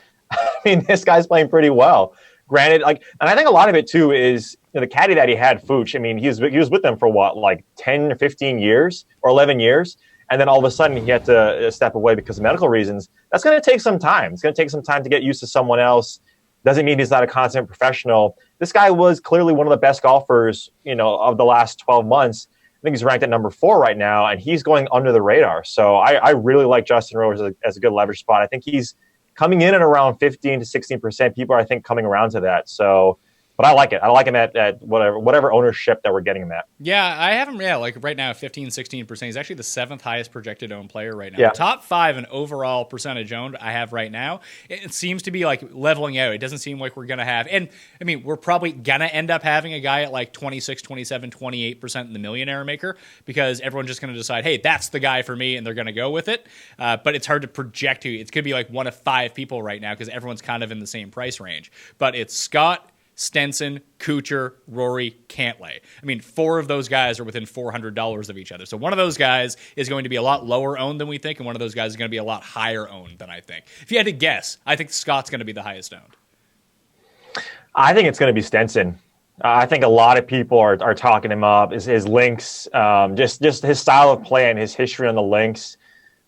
S7: this guy's playing pretty well. Granted, and I think a lot of it too is the caddy that he had, Fuchs. He was with them for 10 or 15 years or 11 years. And then all of a sudden he had to step away because of medical reasons. That's going to take some time. It's going to take some time to get used to someone else. Doesn't mean he's not a consummate professional. This guy was clearly one of the best golfers, of the last 12 months. I think he's ranked at number 4 right now, and he's going under the radar. So I really like Justin Rose as a good leverage spot. I think he's coming in at around 15 to 16%. People are, I think, coming around to that. So, but I like it. I like him at whatever ownership that we're getting him at.
S13: Yeah, I have him, like right now, 15, 16%. He's actually the 7th highest projected owned player right now.
S7: Yeah.
S13: Top 5 in overall percentage owned I have right now. It seems to be like leveling out. It doesn't seem like we're going to have, and I mean, we're probably going to end up having a guy at like 26, 27, 28% in the millionaire maker because everyone's just going to decide, hey, that's the guy for me, and they're going to go with it. But it's hard to project who. It's going to be like one of 5 people right now because everyone's kind of in the same price range. But it's Scott, Stenson, Kuchar, Rory, Cantlay. I mean, 4 of those guys are within $400 of each other. So one of those guys is going to be a lot lower owned than we think, and one of those guys is going to be a lot higher owned than I think. If you had to guess, I think Scott's going to be the highest owned.
S7: I think it's going to be Stenson. I think a lot of people are talking him up. His links, just his style of play and his history on the links.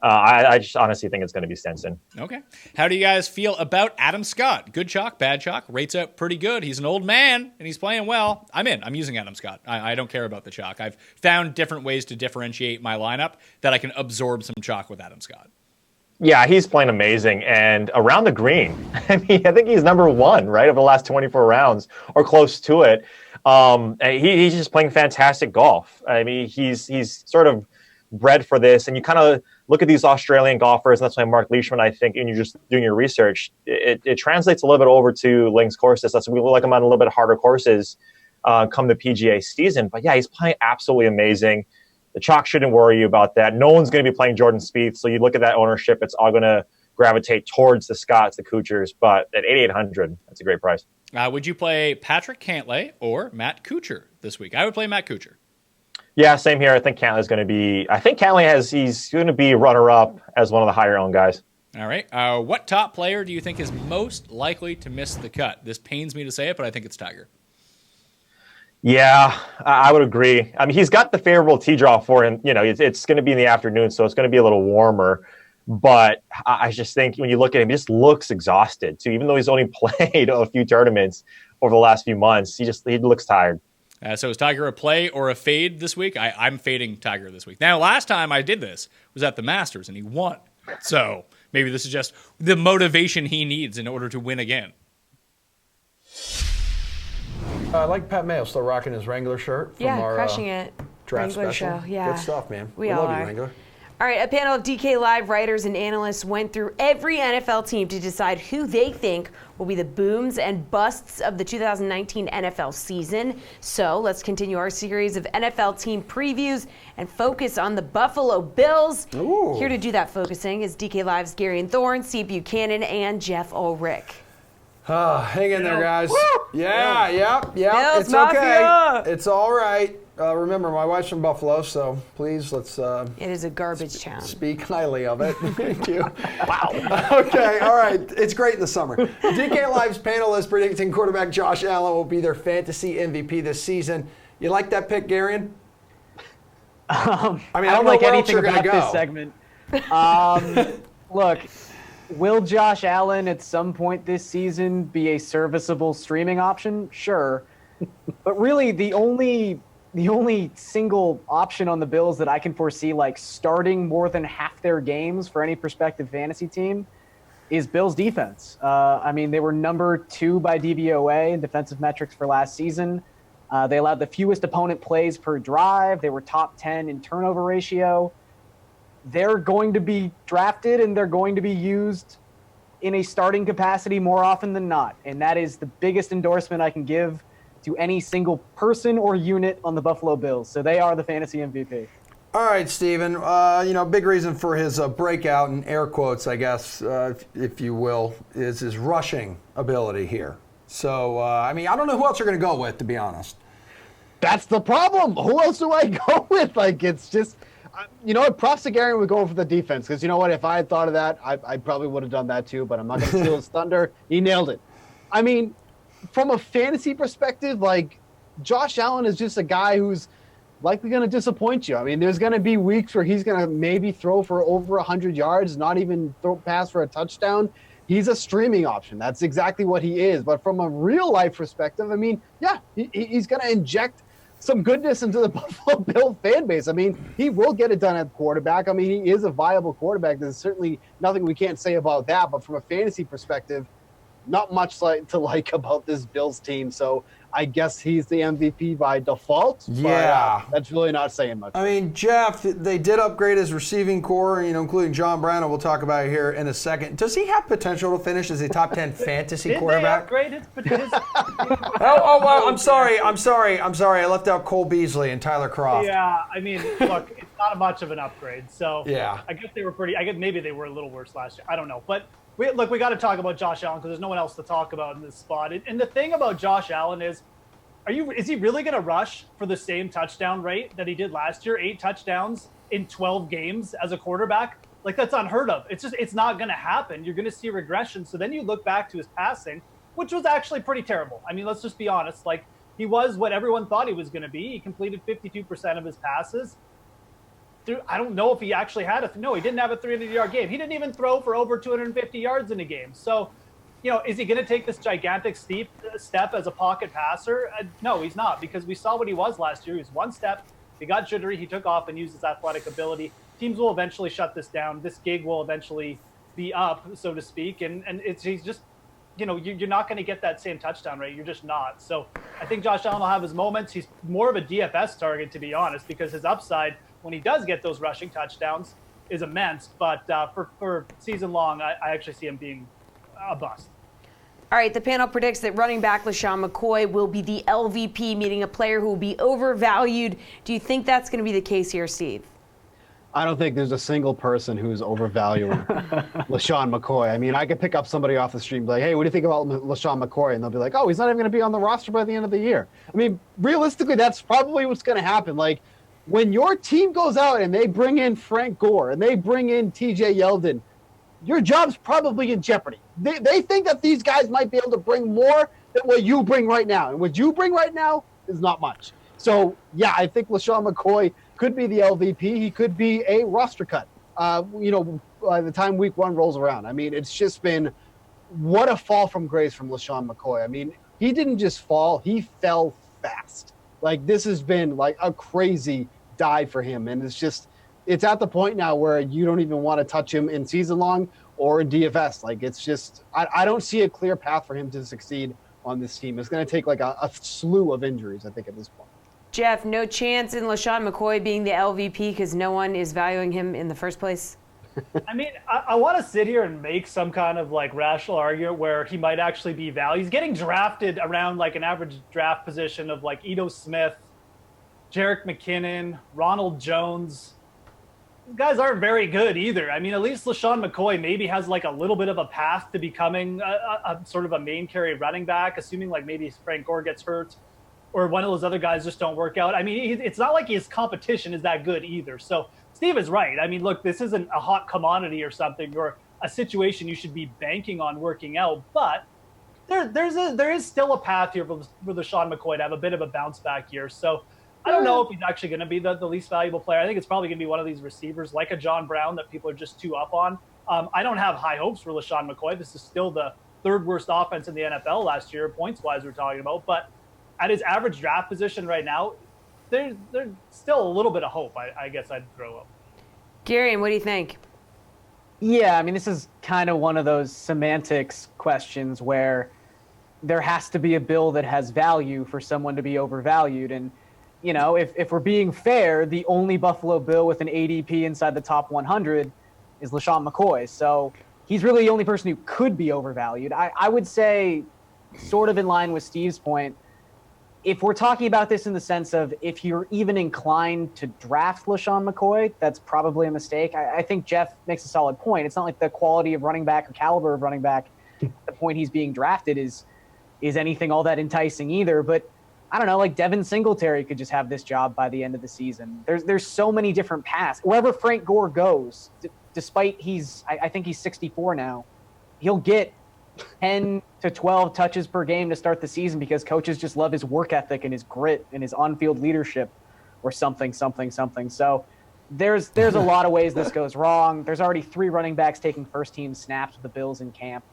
S7: I just honestly think it's going to be Stenson.
S13: Okay. How do you guys feel about Adam Scott? Good chalk, bad chalk? Rates out pretty good. He's an old man, and he's playing well. I'm in. I'm using Adam Scott. I don't care about the chalk. I've found different ways to differentiate my lineup that I can absorb some chalk with Adam Scott.
S7: Yeah, he's playing amazing. And around the green, I mean, I think he's number 1, right, over the last 24 rounds or close to it. He's just playing fantastic golf. I mean, he's sort of bred for this, and you kind of look at these Australian golfers, and that's why Mark Leishman, I think, and you're just doing your research, it translates a little bit over to links courses. That's we like him on a little bit harder courses come the PGA season. But yeah, he's playing absolutely amazing. The chalk shouldn't worry you about that. No one's going to be playing Jordan Spieth, so you look at that ownership, it's all going to gravitate towards the Scotts, the Kuchars. But at 8,800, that's a great price.
S13: Would you play Patrick Cantlay or Matt Kuchar this week? I would play Matt Kuchar.
S7: Yeah, same here. I think Cantlay's going to be. I think he's going to be runner-up as one of the higher-owned guys.
S13: All right. What top player do you think is most likely to miss the cut? This pains me to say it, but I think it's Tiger.
S7: Yeah, I would agree. I mean, he's got the favorable tee draw for him. You know, it's going to be in the afternoon, so it's going to be a little warmer. But I just think when you look at him, he just looks exhausted too. Even though he's only played a few tournaments over the last few months, he looks tired.
S13: So is Tiger a play or a fade this week? I'm fading Tiger this week. Now, last time I did this was at the Masters, and he won. So maybe this is just the motivation he needs in order to win again.
S1: I like Pat Mayo still rocking his Wrangler shirt from our
S2: crushing it.
S1: Draft
S2: Wrangler
S1: special.
S2: show. Yeah.
S1: Good stuff, man.
S2: We
S1: love
S2: all
S1: you,
S2: are.
S1: Wrangler.
S2: All right, a panel of DK Live writers and analysts went through every NFL team to decide who they think will be the booms and busts of the 2019 NFL season. So let's continue our series of NFL team previews and focus on the Buffalo Bills.
S1: Ooh.
S2: Here to do that focusing is DK Live's Gary and Thorne, Steve Buchanan, and Jeff Ulrich.
S1: Hang in there, guys.
S2: Woo!
S1: Yeah, yep.
S2: Bills
S1: It's
S2: Mafia!
S1: okay. It's all right. Remember, my wife's from Buffalo, so please let's.
S2: It is a garbage town.
S1: Speak highly of it. Thank you. Wow. Okay, all right. It's great in the summer. DK Live's panelists predicting quarterback Josh Allen will be their fantasy MVP this season. You like that pick, Garion?
S11: I
S1: don't
S11: don't like anything
S1: you're
S11: about
S1: gonna
S11: this
S1: go.
S11: segment. Look, will Josh Allen at some point this season be a serviceable streaming option? Sure. But really, the only single option on the Bills that I can foresee like starting more than half their games for any prospective fantasy team is Bills defense. I mean, they were number 2 by DVOA in defensive metrics for last season. They allowed the fewest opponent plays per drive. They were top 10 in turnover ratio. They're going to be drafted and they're going to be used in a starting capacity more often than not. And that is the biggest endorsement I can give to any single person or unit on the Buffalo Bills. So they are the fantasy MVP.
S1: All right, Steven. Big reason for his breakout, in air quotes, I guess, if you will, is his rushing ability here. So, I don't know who else you're going to go with, to be honest.
S4: That's the problem. Who else do I go with? Like, it's just, you know what? Props to Gary would go for the defense. Because you know what? If I had thought of that, I probably would have done that too. But I'm not going to steal his thunder. He nailed it. I mean, from a fantasy perspective, like, Josh Allen is just a guy who's likely going to disappoint you. I mean, there's going to be weeks where he's going to maybe throw for over 100 yards, not even pass for a touchdown. He's a streaming option. That's exactly what he is. But from a real life perspective, I mean, yeah, he's going to inject some goodness into the Buffalo Bill fan base. I mean, he will get it done at quarterback. I mean, he is a viable quarterback. There's certainly nothing we can't say about that. But from a fantasy perspective, not much to like about this Bills team. So I guess he's the MVP by default.
S1: Yeah.
S4: But, that's really not saying much.
S1: I mean, Jeff, they did upgrade his receiving core, including John Brown, and we'll talk about it here in a second. Does he have potential to finish as a top 10 fantasy quarterback?
S8: Did they upgrade his
S1: well, I'm sorry. I left out Cole Beasley and Tyler Kroft.
S8: Yeah, I mean, look, it's not much of an upgrade. So
S1: yeah.
S8: I guess they were I guess maybe they were a little worse last year. I don't know. But we got to talk about Josh Allen because there's no one else to talk about in this spot. And the thing about Josh Allen is he really going to rush for the same touchdown rate that he did last year? 8 touchdowns in 12 games as a quarterback? Like, that's unheard of. It's not going to happen. You're going to see regression. So then you look back to his passing, which was actually pretty terrible. I mean, let's just be honest. Like, he was what everyone thought he was going to be. He completed 52% of his passes. I don't know if he actually had no, he didn't have a 300-yard game. He didn't even throw for over 250 yards in a game. So, is he going to take this gigantic step as a pocket passer? No, he's not, because we saw what he was last year. He was one step. He got jittery. He took off and used his athletic ability. Teams will eventually shut this down. This gig will eventually be up, so to speak. And he's just, you're not going to get that same touchdown rate. You're just not. So I think Josh Allen will have his moments. He's more of a DFS target, to be honest, because his upside, when he does get those rushing touchdowns, is immense. But for season long, I actually see him being a bust.
S2: All right, the panel predicts that running back LeSean McCoy will be the LVP, meaning a player who will be overvalued. Do you think that's going to be the case here, Steve?
S4: I don't think there's a single person who's overvaluing LeSean McCoy. I mean, I could pick up somebody off the street and be like, hey, what do you think about LeSean McCoy? And they'll be like, oh, he's not even going to be on the roster by the end of the year. I mean, realistically, that's probably what's going to happen. Like, when your team goes out and they bring in Frank Gore and they bring in TJ Yeldon, your job's probably in jeopardy. They think that these guys might be able to bring more than what you bring right now. And what you bring right now is not much. So, yeah, I think LeSean McCoy could be the LVP. He could be a roster cut, by the time week 1 rolls around. I mean, it's just been what a fall from grace from LeSean McCoy. I mean, he didn't just fall. He fell fast. Like, this has been like a crazy dive for him. And it's at the point now where you don't even want to touch him in season long or in DFS. Like, it's just, I don't see a clear path for him to succeed on this team. It's going to take like a slew of injuries, I think, at this point.
S2: Jeff, no chance in LeSean McCoy being the LVP because no one is valuing him in the first place?
S8: I mean, I want to sit here and make some kind of like rational argument where he might actually be valued. He's getting drafted around like an average draft position of like Ito Smith, Jerick McKinnon, Ronald Jones. These guys aren't very good either. I mean, at least LeSean McCoy maybe has like a little bit of a path to becoming a sort of a main carry running back, assuming like maybe Frank Gore gets hurt or one of those other guys just don't work out. I mean, it's not like his competition is that good either. So Steve is right. I mean, look, this isn't a hot commodity or something or a situation you should be banking on working out, but there is still a path here for LeSean McCoy to have a bit of a bounce back year. So I don't know if he's actually going to be the least valuable player. I think it's probably going to be one of these receivers like a John Brown that people are just too up on. I don't have high hopes for LeSean McCoy. This is still the 3rd worst offense in the NFL last year, points-wise we're talking about. But at his average draft position right now, there's still a little bit of hope, I guess I'd throw up.
S2: Gary, what do you think?
S11: Yeah, I mean, this is kind of one of those semantics questions where there has to be a bill that has value for someone to be overvalued. And, if we're being fair, the only Buffalo Bill with an ADP inside the top 100 is LeSean McCoy. So he's really the only person who could be overvalued. I would say, sort of in line with Steve's point, if we're talking about this in the sense of if you're even inclined to draft LeSean McCoy, that's probably a mistake. I think Jeff makes a solid point. It's not like the quality of running back or caliber of running back at the point he's being drafted is anything all that enticing either. But I don't know, like Devin Singletary could just have this job by the end of the season. There's so many different paths. Wherever Frank Gore goes, despite I think he's 64 now, he'll get 10 to 12 touches per game to start the season because coaches just love his work ethic and his grit and his on-field leadership or something. So there's a lot of ways this goes wrong. There's already 3 running backs taking first-team snaps with the Bills in camp.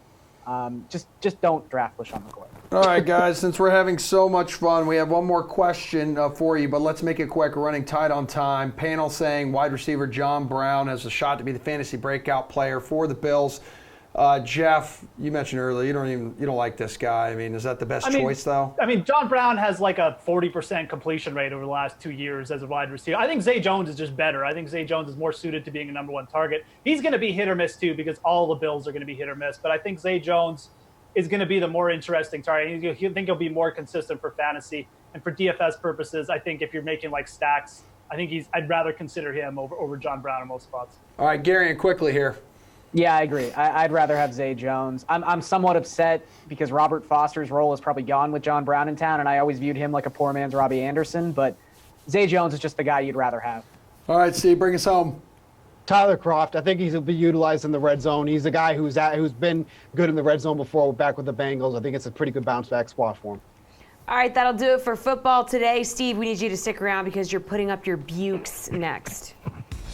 S11: Just don't draft LeSean McCoy.
S1: All right, guys, since we're having so much fun, we have one more question for you, but let's make it quick. We're running tight on time. Panel saying wide receiver John Brown has a shot to be the fantasy breakout player for the Bills. Jeff, you mentioned earlier you don't like this guy. I mean, is that the best choice though?
S8: I mean, John Brown has like a 40% completion rate over the last 2 years as a wide receiver. I think Zay Jones is just better. I think Zay Jones is more suited to being a number one target. He's going to be hit or miss too because all the Bills are going to be hit or miss. But I think Zay Jones is going to be the more interesting target. I think he'll be more consistent for fantasy and for DFS purposes. I think if you're making like stacks, I'd rather consider him over John Brown in most spots.
S1: All right, Gary, and quickly here.
S11: Yeah, I agree. I'd rather have Zay Jones. I'm somewhat upset because Robert Foster's role is probably gone with John Brown in town, and I always viewed him like a poor man's Robbie Anderson, but Zay Jones is just the guy you'd rather have.
S1: All right, Steve, bring us home.
S4: Tyler Kroft, I think he'll be utilized in the red zone. He's a guy who's been good in the red zone before, back with the Bengals. I think it's a pretty good bounce-back spot for him.
S2: All right, that'll do it for football today. Steve, we need you to stick around because you're putting up your bukes next.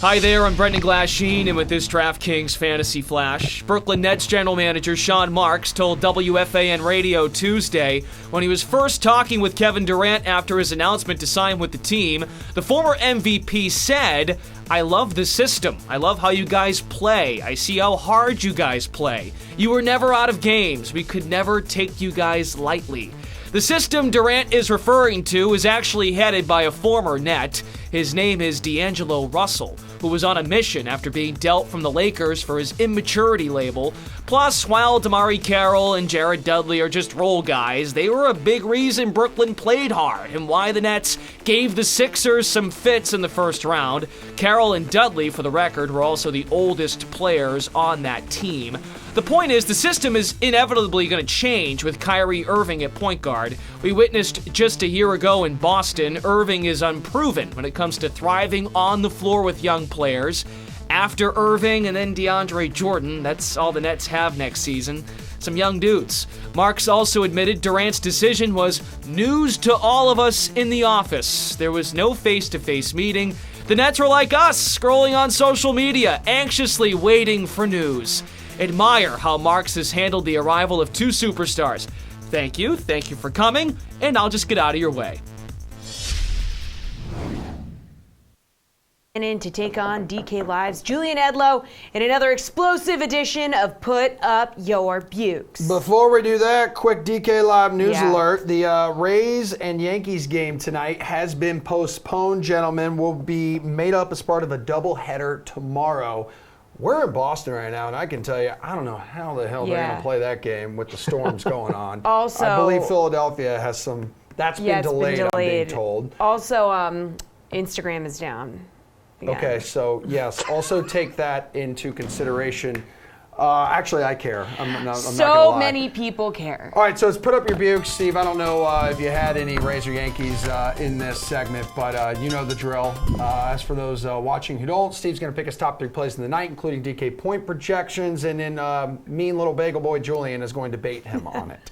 S5: Hi there, I'm Brendan Glasheen, and with this DraftKings Fantasy Flash, Brooklyn Nets general manager Sean Marks told WFAN Radio Tuesday when he was first talking with Kevin Durant after his announcement to sign with the team, the former MVP said, "I love the system. I love how you guys play. I see how hard you guys play. You were never out of games. We could never take you guys lightly." The system Durant is referring to is actually headed by a former Net. His name is D'Angelo Russell, who was on a mission after being dealt from the Lakers for his immaturity label. Plus, while Damari Carroll and Jared Dudley are just role guys, they were a big reason Brooklyn played hard and why the Nets gave the Sixers some fits in the first round. Carroll and Dudley, for the record, were also the oldest players on that team. The point is, the system is inevitably going to change with Kyrie Irving at point guard. We witnessed just a year ago in Boston, Irving is unproven when it comes to thriving on the floor with young players. After Irving and then DeAndre Jordan, that's all the Nets have next season. Some young dudes. Marks also admitted Durant's decision was news to all of us in the office. There was no face-to-face meeting. The Nets were like us, scrolling on social media, anxiously waiting for news. Admire how Marks has handled the arrival of two superstars. Thank you for coming, and I'll just get out of your way.
S2: And in to take on DK Live's Julian Edlow in another explosive edition of Put Up Your Bukes.
S1: Before we do that, quick DK Live news alert. The Rays and Yankees game tonight has been postponed, gentlemen. Will be made up as part of a doubleheader tomorrow. We're in Boston right now, and I can tell you, I don't know how the hell they're going to play that game with the storms going on.
S2: Also,
S1: I believe Philadelphia has some. That's been delayed, I'm being told.
S2: Also, Instagram is down. Yeah.
S1: Okay, so yes, also take that into consideration. Actually, I care. I'm not gonna lie.
S2: So many people care.
S1: All right, so let's put up your bukes. Steve, I don't know if you had any Rays or Yankees in this segment, but you know the drill. As for those watching who don't, Steve's going to pick his top three plays in the night, including DK point projections, and then mean little bagel boy Julian is going to bait him on it.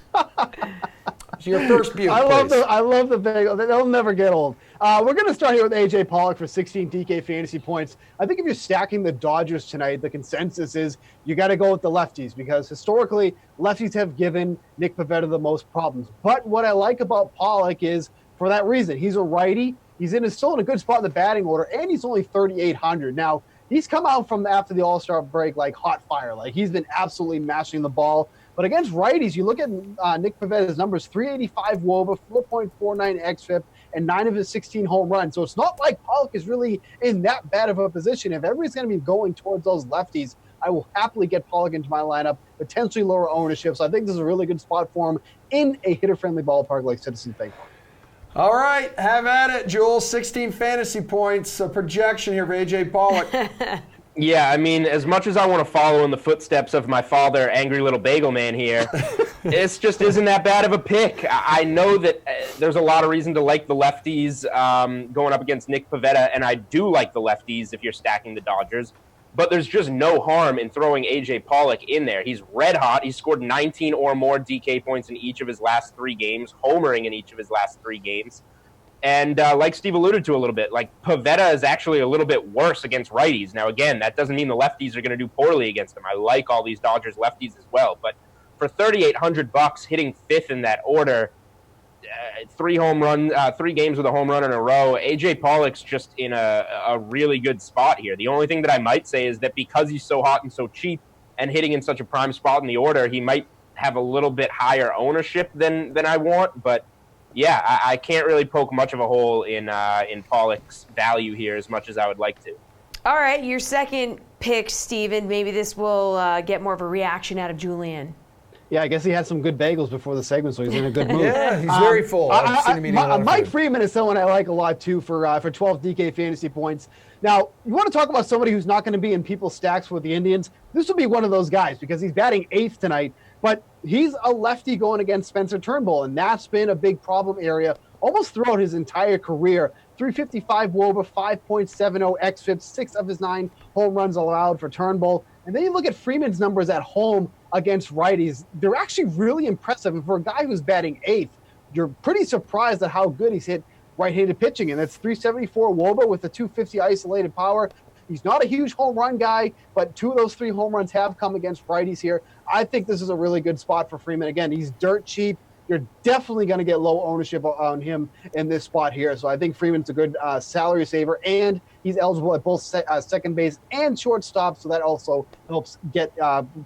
S1: So your first buke,
S4: I love the bagel. They'll never get old. We're going to start here with A.J. Pollock for 16 DK fantasy points. I think if you're stacking the Dodgers tonight, the consensus is you got to go with the lefties because historically, lefties have given Nick Pivetta the most problems. But what I like about Pollock is, for that reason, he's a righty. He's still in a good spot in the batting order, and he's only 3,800. Now, he's come out from after the All-Star break like hot fire. Like, he's been absolutely mashing the ball. But against righties, you look at Nick Pivetta's numbers, 385 WOBA, 4.49 xFIP, and 9 of his 16 home runs. So it's not like Pollock is really in that bad of a position. If everybody's going to be going towards those lefties, I will happily get Pollock into my lineup, potentially lower ownership. So I think this is a really good spot for him in a hitter-friendly ballpark like Citizens Bank.
S1: All right, have at it, Jules. 16 fantasy points, a projection here for A.J. Pollock.
S3: Yeah, I mean, as much as I want to follow in the footsteps of my father, angry little bagel man here, this just isn't that bad of a pick. I know that there's a lot of reason to like the lefties going up against Nick Pivetta, and I do like the lefties if you're stacking the Dodgers, but there's just no harm in throwing A.J. Pollock in there. He's red hot. He's scored 19 or more DK points in each of his last 3 games, homering in each of his last 3 games. And like Steve alluded to a little bit, like Pivetta is actually a little bit worse against righties. Now, again, that doesn't mean the lefties are going to do poorly against him. I like all these Dodgers lefties as well. But for $3,800 hitting 5th in that order, 3 games with a home run in a row, AJ Pollock's just in a really good spot here. The only thing that I might say is that because he's so hot and so cheap and hitting in such a prime spot in the order, he might have a little bit higher ownership than I want. But yeah, I can't really poke much of a hole in Pollock's value here as much as I would like to.
S2: All right, your second pick, Steven. Maybe this will get more of a reaction out of Julian.
S4: Yeah, I guess he had some good bagels before the segment, so he's in a good mood.
S1: Yeah, he's very full. I've seen him eating a lot of
S4: Mike
S1: food.
S4: Freeman is someone I like a lot, too, for 12 DK fantasy points. Now, you want to talk about somebody who's not going to be in people's stacks with the Indians? This would be one of those guys because he's batting 8th tonight, but he's a lefty going against Spencer Turnbull, and that's been a big problem area almost throughout his entire career. 355 WOBA, 5.70 xFIP, 6 of his 9 home runs allowed for Turnbull. And then you look at Freeman's numbers at home against righties. They're actually really impressive. And for a guy who's batting 8th, you're pretty surprised at how good he's hit right-handed pitching. And that's 374 WOBA with a 250 isolated power. He's not a huge home run guy, but 2 of those 3 home runs have come against righties here. I think this is a really good spot for Freeman. Again, he's dirt cheap. You're definitely going to get low ownership on him in this spot here. So I think Freeman's a good salary saver, and he's eligible at both second base and shortstop. So that also helps get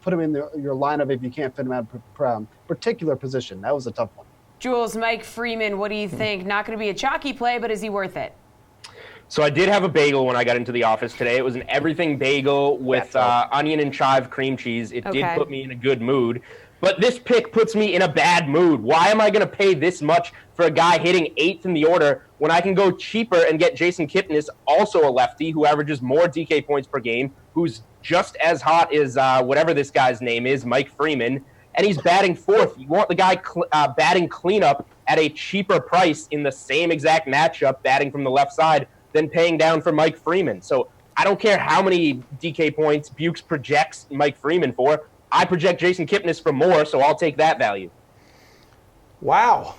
S4: put him in your lineup if you can't fit him at a particular position. That was a tough one.
S2: Jules, Mike Freeman, what do you think? Not going to be a chalky play, but is he worth it?
S3: So I did have a bagel when I got into the office today. It was an everything bagel with onion and chive cream cheese. It did put me in a good mood. But this pick puts me in a bad mood. Why am I going to pay this much for a guy hitting 8th in the order when I can go cheaper and get Jason Kipnis, also a lefty, who averages more DK points per game, who's just as hot as whatever this guy's name is, Mike Freeman, and he's batting 4th. You want the guy batting cleanup at a cheaper price in the same exact matchup, batting from the left side, than paying down for Mike Freeman. So I don't care how many DK points Bukes projects Mike Freeman for. I project Jason Kipnis for more, so I'll take that value.
S1: Wow.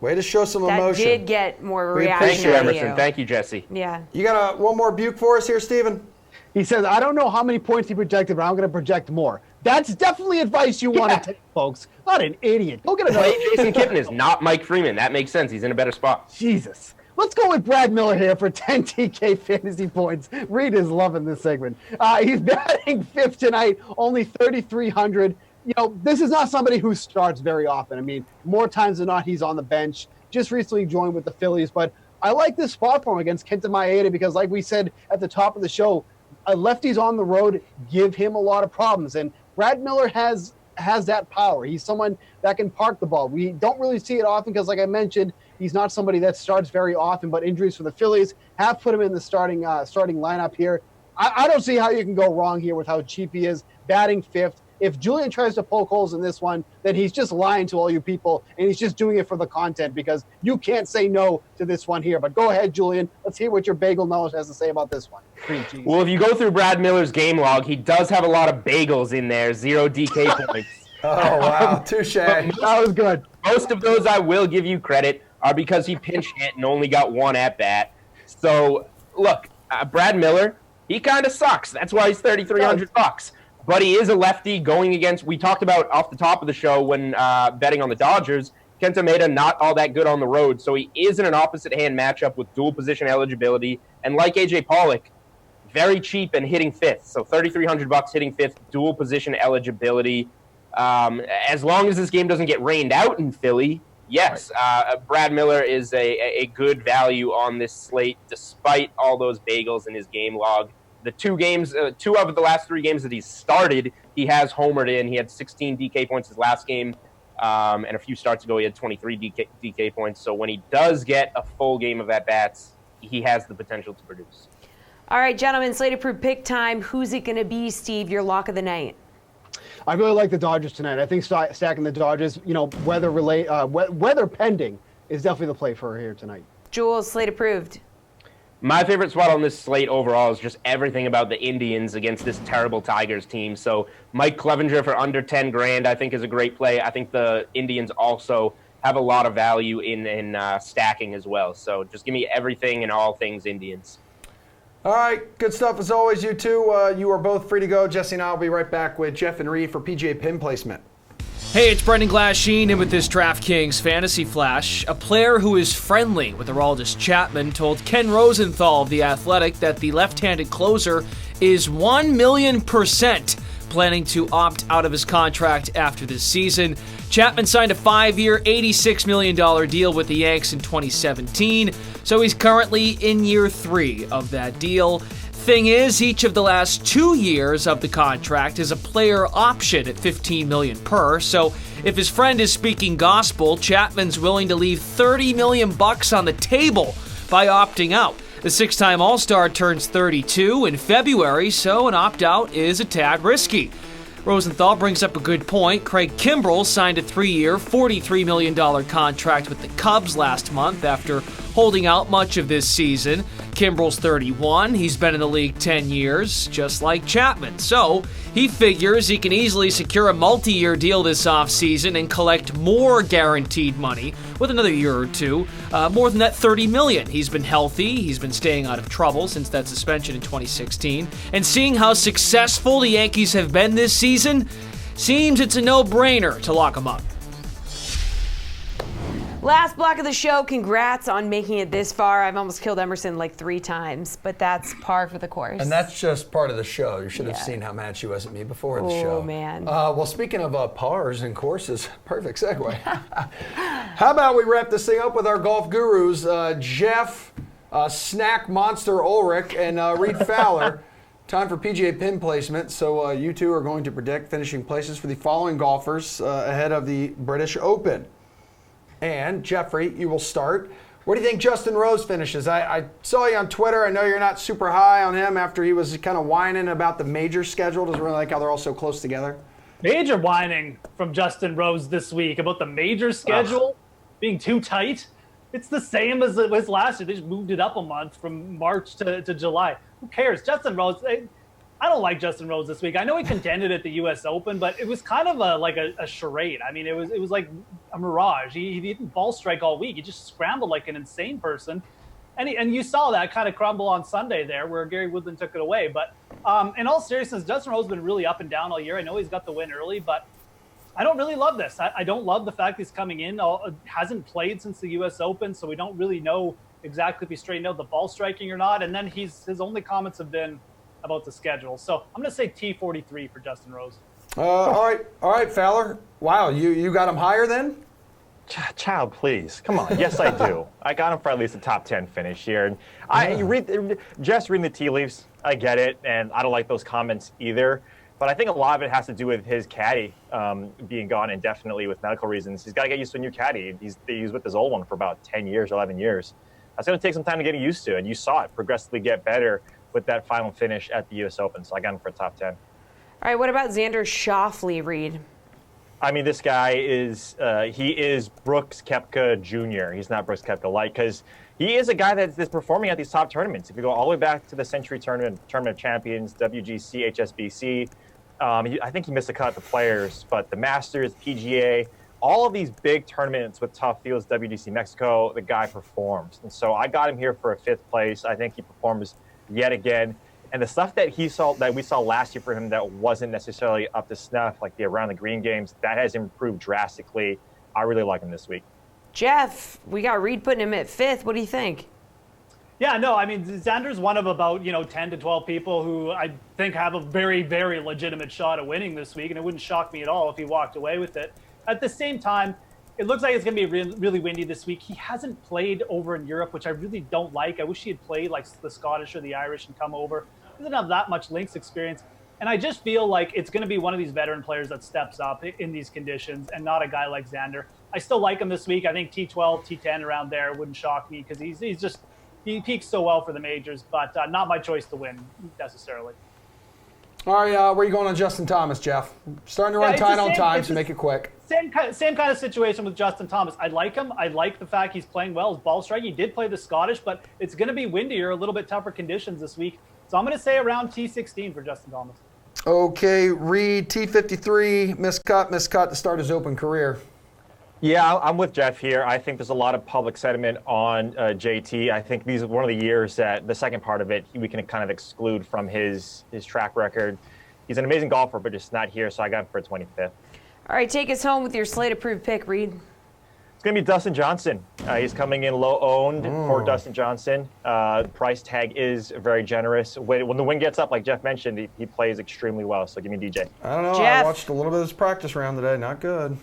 S1: Way to show some emotion.
S2: That did get more reaction.
S3: Thank you, Emerson. Thank you, Jessie.
S2: Yeah.
S1: You got one more Buke for us here, Steven?
S4: He says, I don't know how many points he projected, but I'm going to project more. That's definitely advice you want to take, folks. Not an idiot. Go get another.
S3: Play Jason Kipnis, not Mike Freeman. That makes sense. He's in a better spot.
S4: Jesus. Let's go with Brad Miller here for 10 DK fantasy points. Reed is loving this segment. He's batting 5th tonight, only 3,300. You know, this is not somebody who starts very often. I mean, more times than not, he's on the bench. Just recently joined with the Phillies, but I like this spot for him against Kenta Maeda because, like we said at the top of the show, lefties on the road give him a lot of problems, and Brad Miller has that power. He's someone that can park the ball. We don't really see it often because, like I mentioned, he's not somebody that starts very often, but injuries for the Phillies have put him in the starting lineup here. I don't see how you can go wrong here with how cheap he is, batting 5th. If Julian tries to poke holes in this one, then he's just lying to all you people, and he's just doing it for the content because you can't say no to this one here. But go ahead, Julian. Let's hear what your bagel knowledge has to say about this one. Cream cheese.
S3: Well, if you go through Brad Miller's game log, he does have a lot of bagels in there, 0 DK points.
S1: Oh, wow. Touche.
S4: That was good.
S3: Most of those, I will give you credit, are because he pinch hit and only got 1 at bat. So, look, Brad Miller, he kind of sucks. That's why he's $3,300. But he is a lefty going against, we talked about off the top of the show when betting on the Dodgers, Kenta Maeda not all that good on the road. So he is in an opposite-hand matchup with dual position eligibility. And like AJ Pollock, very cheap and hitting 5th. So $3,300 hitting 5th, dual position eligibility. As long as this game doesn't get rained out in Philly, yes, Brad Miller is a good value on this slate, despite all those bagels in his game log. The 2 of the last 3 games that he's started, he has homered in. He had 16 DK points his last game, and a few starts ago he had 23 DK points. So when he does get a full game of at-bats, he has the potential to produce.
S2: All right, gentlemen, slate approved pick time. Who's it going to be, Steve, your lock of the night?
S4: I really like the Dodgers tonight. I think stacking the Dodgers, weather pending, is definitely the play for here tonight.
S2: Jules, slate approved.
S3: My favorite spot on this slate overall is just everything about the Indians against this terrible Tigers team. So Mike Clevenger for under 10 grand, I think, is a great play. I think the Indians also have a lot of value in stacking as well. So just give me everything and all things Indians.
S1: All right, good stuff as always, you two. You are both free to go. Jesse and I will be right back with Jeff and Reed for PGA Pin Placement.
S5: Hey, it's Brendan Glasheen, and with this DraftKings Fantasy Flash, a player who is friendly with Aroldis Chapman told Ken Rosenthal of The Athletic that the left-handed closer is 1,000,000% planning to opt out of his contract after this season. Chapman signed a 5-year, $86 million deal with the Yanks in 2017, so he's currently in year 3 of that deal. Thing is, each of the last 2 years of the contract is a player option at $15 million per. So if his friend is speaking gospel, Chapman's willing to leave $30 million on the table by opting out. The 6-time All-Star turns 32 in February, so an opt-out is a tad risky. Rosenthal brings up a good point. Craig Kimbrell signed a 3-year, $43 million contract with the Cubs last month after holding out much of this season. Kimbrell's 31. He's been in the league 10 years, just like Chapman. So he figures he can easily secure a multi-year deal this offseason and collect more guaranteed money with another year or two, more than that $30 million. He's been healthy. He's been staying out of trouble since that suspension in 2016. And seeing how successful the Yankees have been this season, seems it's a no-brainer to lock him up.
S2: Last block of the show, congrats on making it this far. I've almost killed Emerson like 3 times, but that's par for the course.
S1: And that's just part of the show. You should have seen how mad she was at me before the show.
S2: Oh, man.
S1: Well, speaking of pars and courses, perfect segue. How about we wrap this thing up with our golf gurus, Jeff, Snack Monster Ulrich, and Reed Fowler. Time for PGA pin placement. So you two are going to predict finishing places for the following golfers ahead of the British Open. And Jeffrey, you will start. Where do you think Justin Rose finishes? I saw you on Twitter. I know you're not super high on him after he was kind of whining about the major schedule. Doesn't really like how they're all so close together.
S8: Major whining from Justin Rose this week about the major schedule being too tight. It's the same as it was last year. They just moved it up a month from March to July. Who cares? Justin Rose, I don't like Justin Rose this week. I know he contended at the U.S. Open, but it was kind of like a charade. I mean, it was like a mirage. He didn't ball strike all week. He just scrambled like an insane person. And you saw that kind of crumble on Sunday there where Gary Woodland took it away. But in all seriousness, Justin Rose has been really up and down all year. I know he's got the win early, but I don't really love this. I don't love the fact he's coming in. Hasn't played since the U.S. Open, so we don't really know exactly if he straightened out the ball striking or not. And then his only comments have been about the schedule. So I'm going to say T43 for Justin Rose.
S1: All right, Fowler. Wow, you got him higher then?
S7: Child, please. Come on. Yes, I do. I got him for at least a top 10 finish here. And just reading the tea leaves, I get it, and I don't like those comments either. But I think a lot of it has to do with his caddy being gone indefinitely with medical reasons. He's got to get used to a new caddy. He was with his old one for about 10 years, 11 years. That's going to take some time to get used to, and you saw it progressively get better with that final finish at the U.S. Open. So I got him for a top 10.
S2: All right, what about Xander Schauffele, Reed?
S7: I mean, this guy is he is Brooks Koepka Jr. He's not Brooks Koepka light because he is a guy that's performing at these top tournaments. If you go all the way back to the Century Tournament of Champions, WGC, HSBC, I think he missed a cut at the Players, but the Masters, PGA, all of these big tournaments with tough fields, WGC Mexico, the guy performs. And so I got him here for a 5th place. I think he performs yet again. And the stuff that we saw last year for him that wasn't necessarily up to snuff, like the around the green games, that has improved drastically. I really like him this week.
S2: Jeff, we got Reed putting him at 5th. What do you think?
S8: Yeah, no, I mean, Xander's one of about, 10 to 12 people who I think have a very, very legitimate shot at winning this week, and it wouldn't shock me at all if he walked away with it. At the same time, it looks like it's going to be really windy this week. He hasn't played over in Europe, which I really don't like. I wish he had played like the Scottish or the Irish and come over. He doesn't have that much links experience. And I just feel like it's going to be one of these veteran players that steps up in these conditions and not a guy like Xander. I still like him this week. I think T12, T10 around there wouldn't shock me because he peaks so well for the majors, but not my choice to win necessarily.
S1: All right, where are you going on Justin Thomas, Jeff? Starting to run tight on time, so make it quick.
S8: Same kind of situation with Justin Thomas. I like him. I like the fact he's playing well. His ball striking. He did play the Scottish, but it's going to be windier, a little bit tougher conditions this week. So I'm going to say around T16 for Justin Thomas.
S1: Okay, Reed, T53, miscut to start his Open career.
S7: Yeah, I'm with Jeff here. I think there's a lot of public sentiment on JT. I think these are one of the years that the second part of it we can kind of exclude from his track record. He's an amazing golfer, but just not here, so I got him for 25th.
S2: All right, take us home with your slate-approved pick, Reed.
S7: It's going to be Dustin Johnson. He's coming in low-owned for Dustin Johnson. Price tag is very generous. When the wind gets up, like Jeff mentioned, he plays extremely well. So give me DJ.
S1: I don't know.
S2: Jeff.
S1: I watched a little bit of his practice round today. Not good.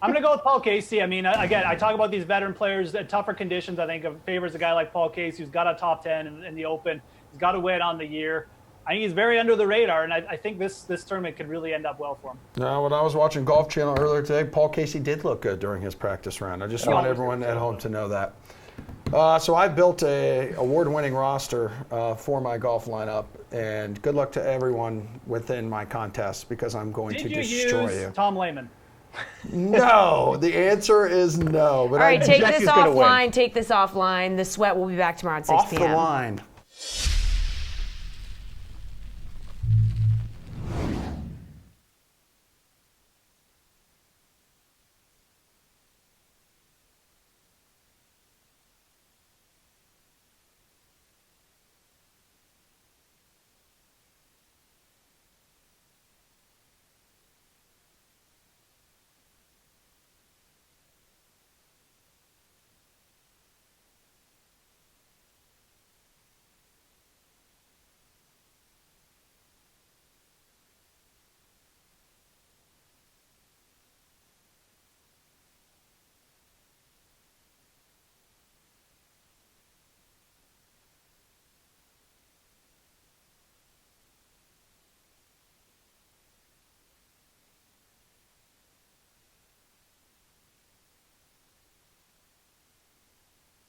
S8: I'm going to go with Paul Casey. I mean, again, I talk about these veteran players at tougher conditions. I think it favors a guy like Paul Casey who's got a top 10 in the Open. He's got to win on the year. I think he's very under the radar, and I think this tournament could really end up well for him.
S1: Now, when I was watching Golf Channel earlier today, Paul Casey did look good during his practice round. I just want everyone at home to know that. So I built a award-winning roster for my golf lineup, and good luck to everyone within my contest because I'm going to destroy you.
S8: Tom Lehman?
S1: No, the answer is no. But
S2: all right, take this offline. Take this offline. The sweat will be back tomorrow at 6 p.m.
S1: Off the line.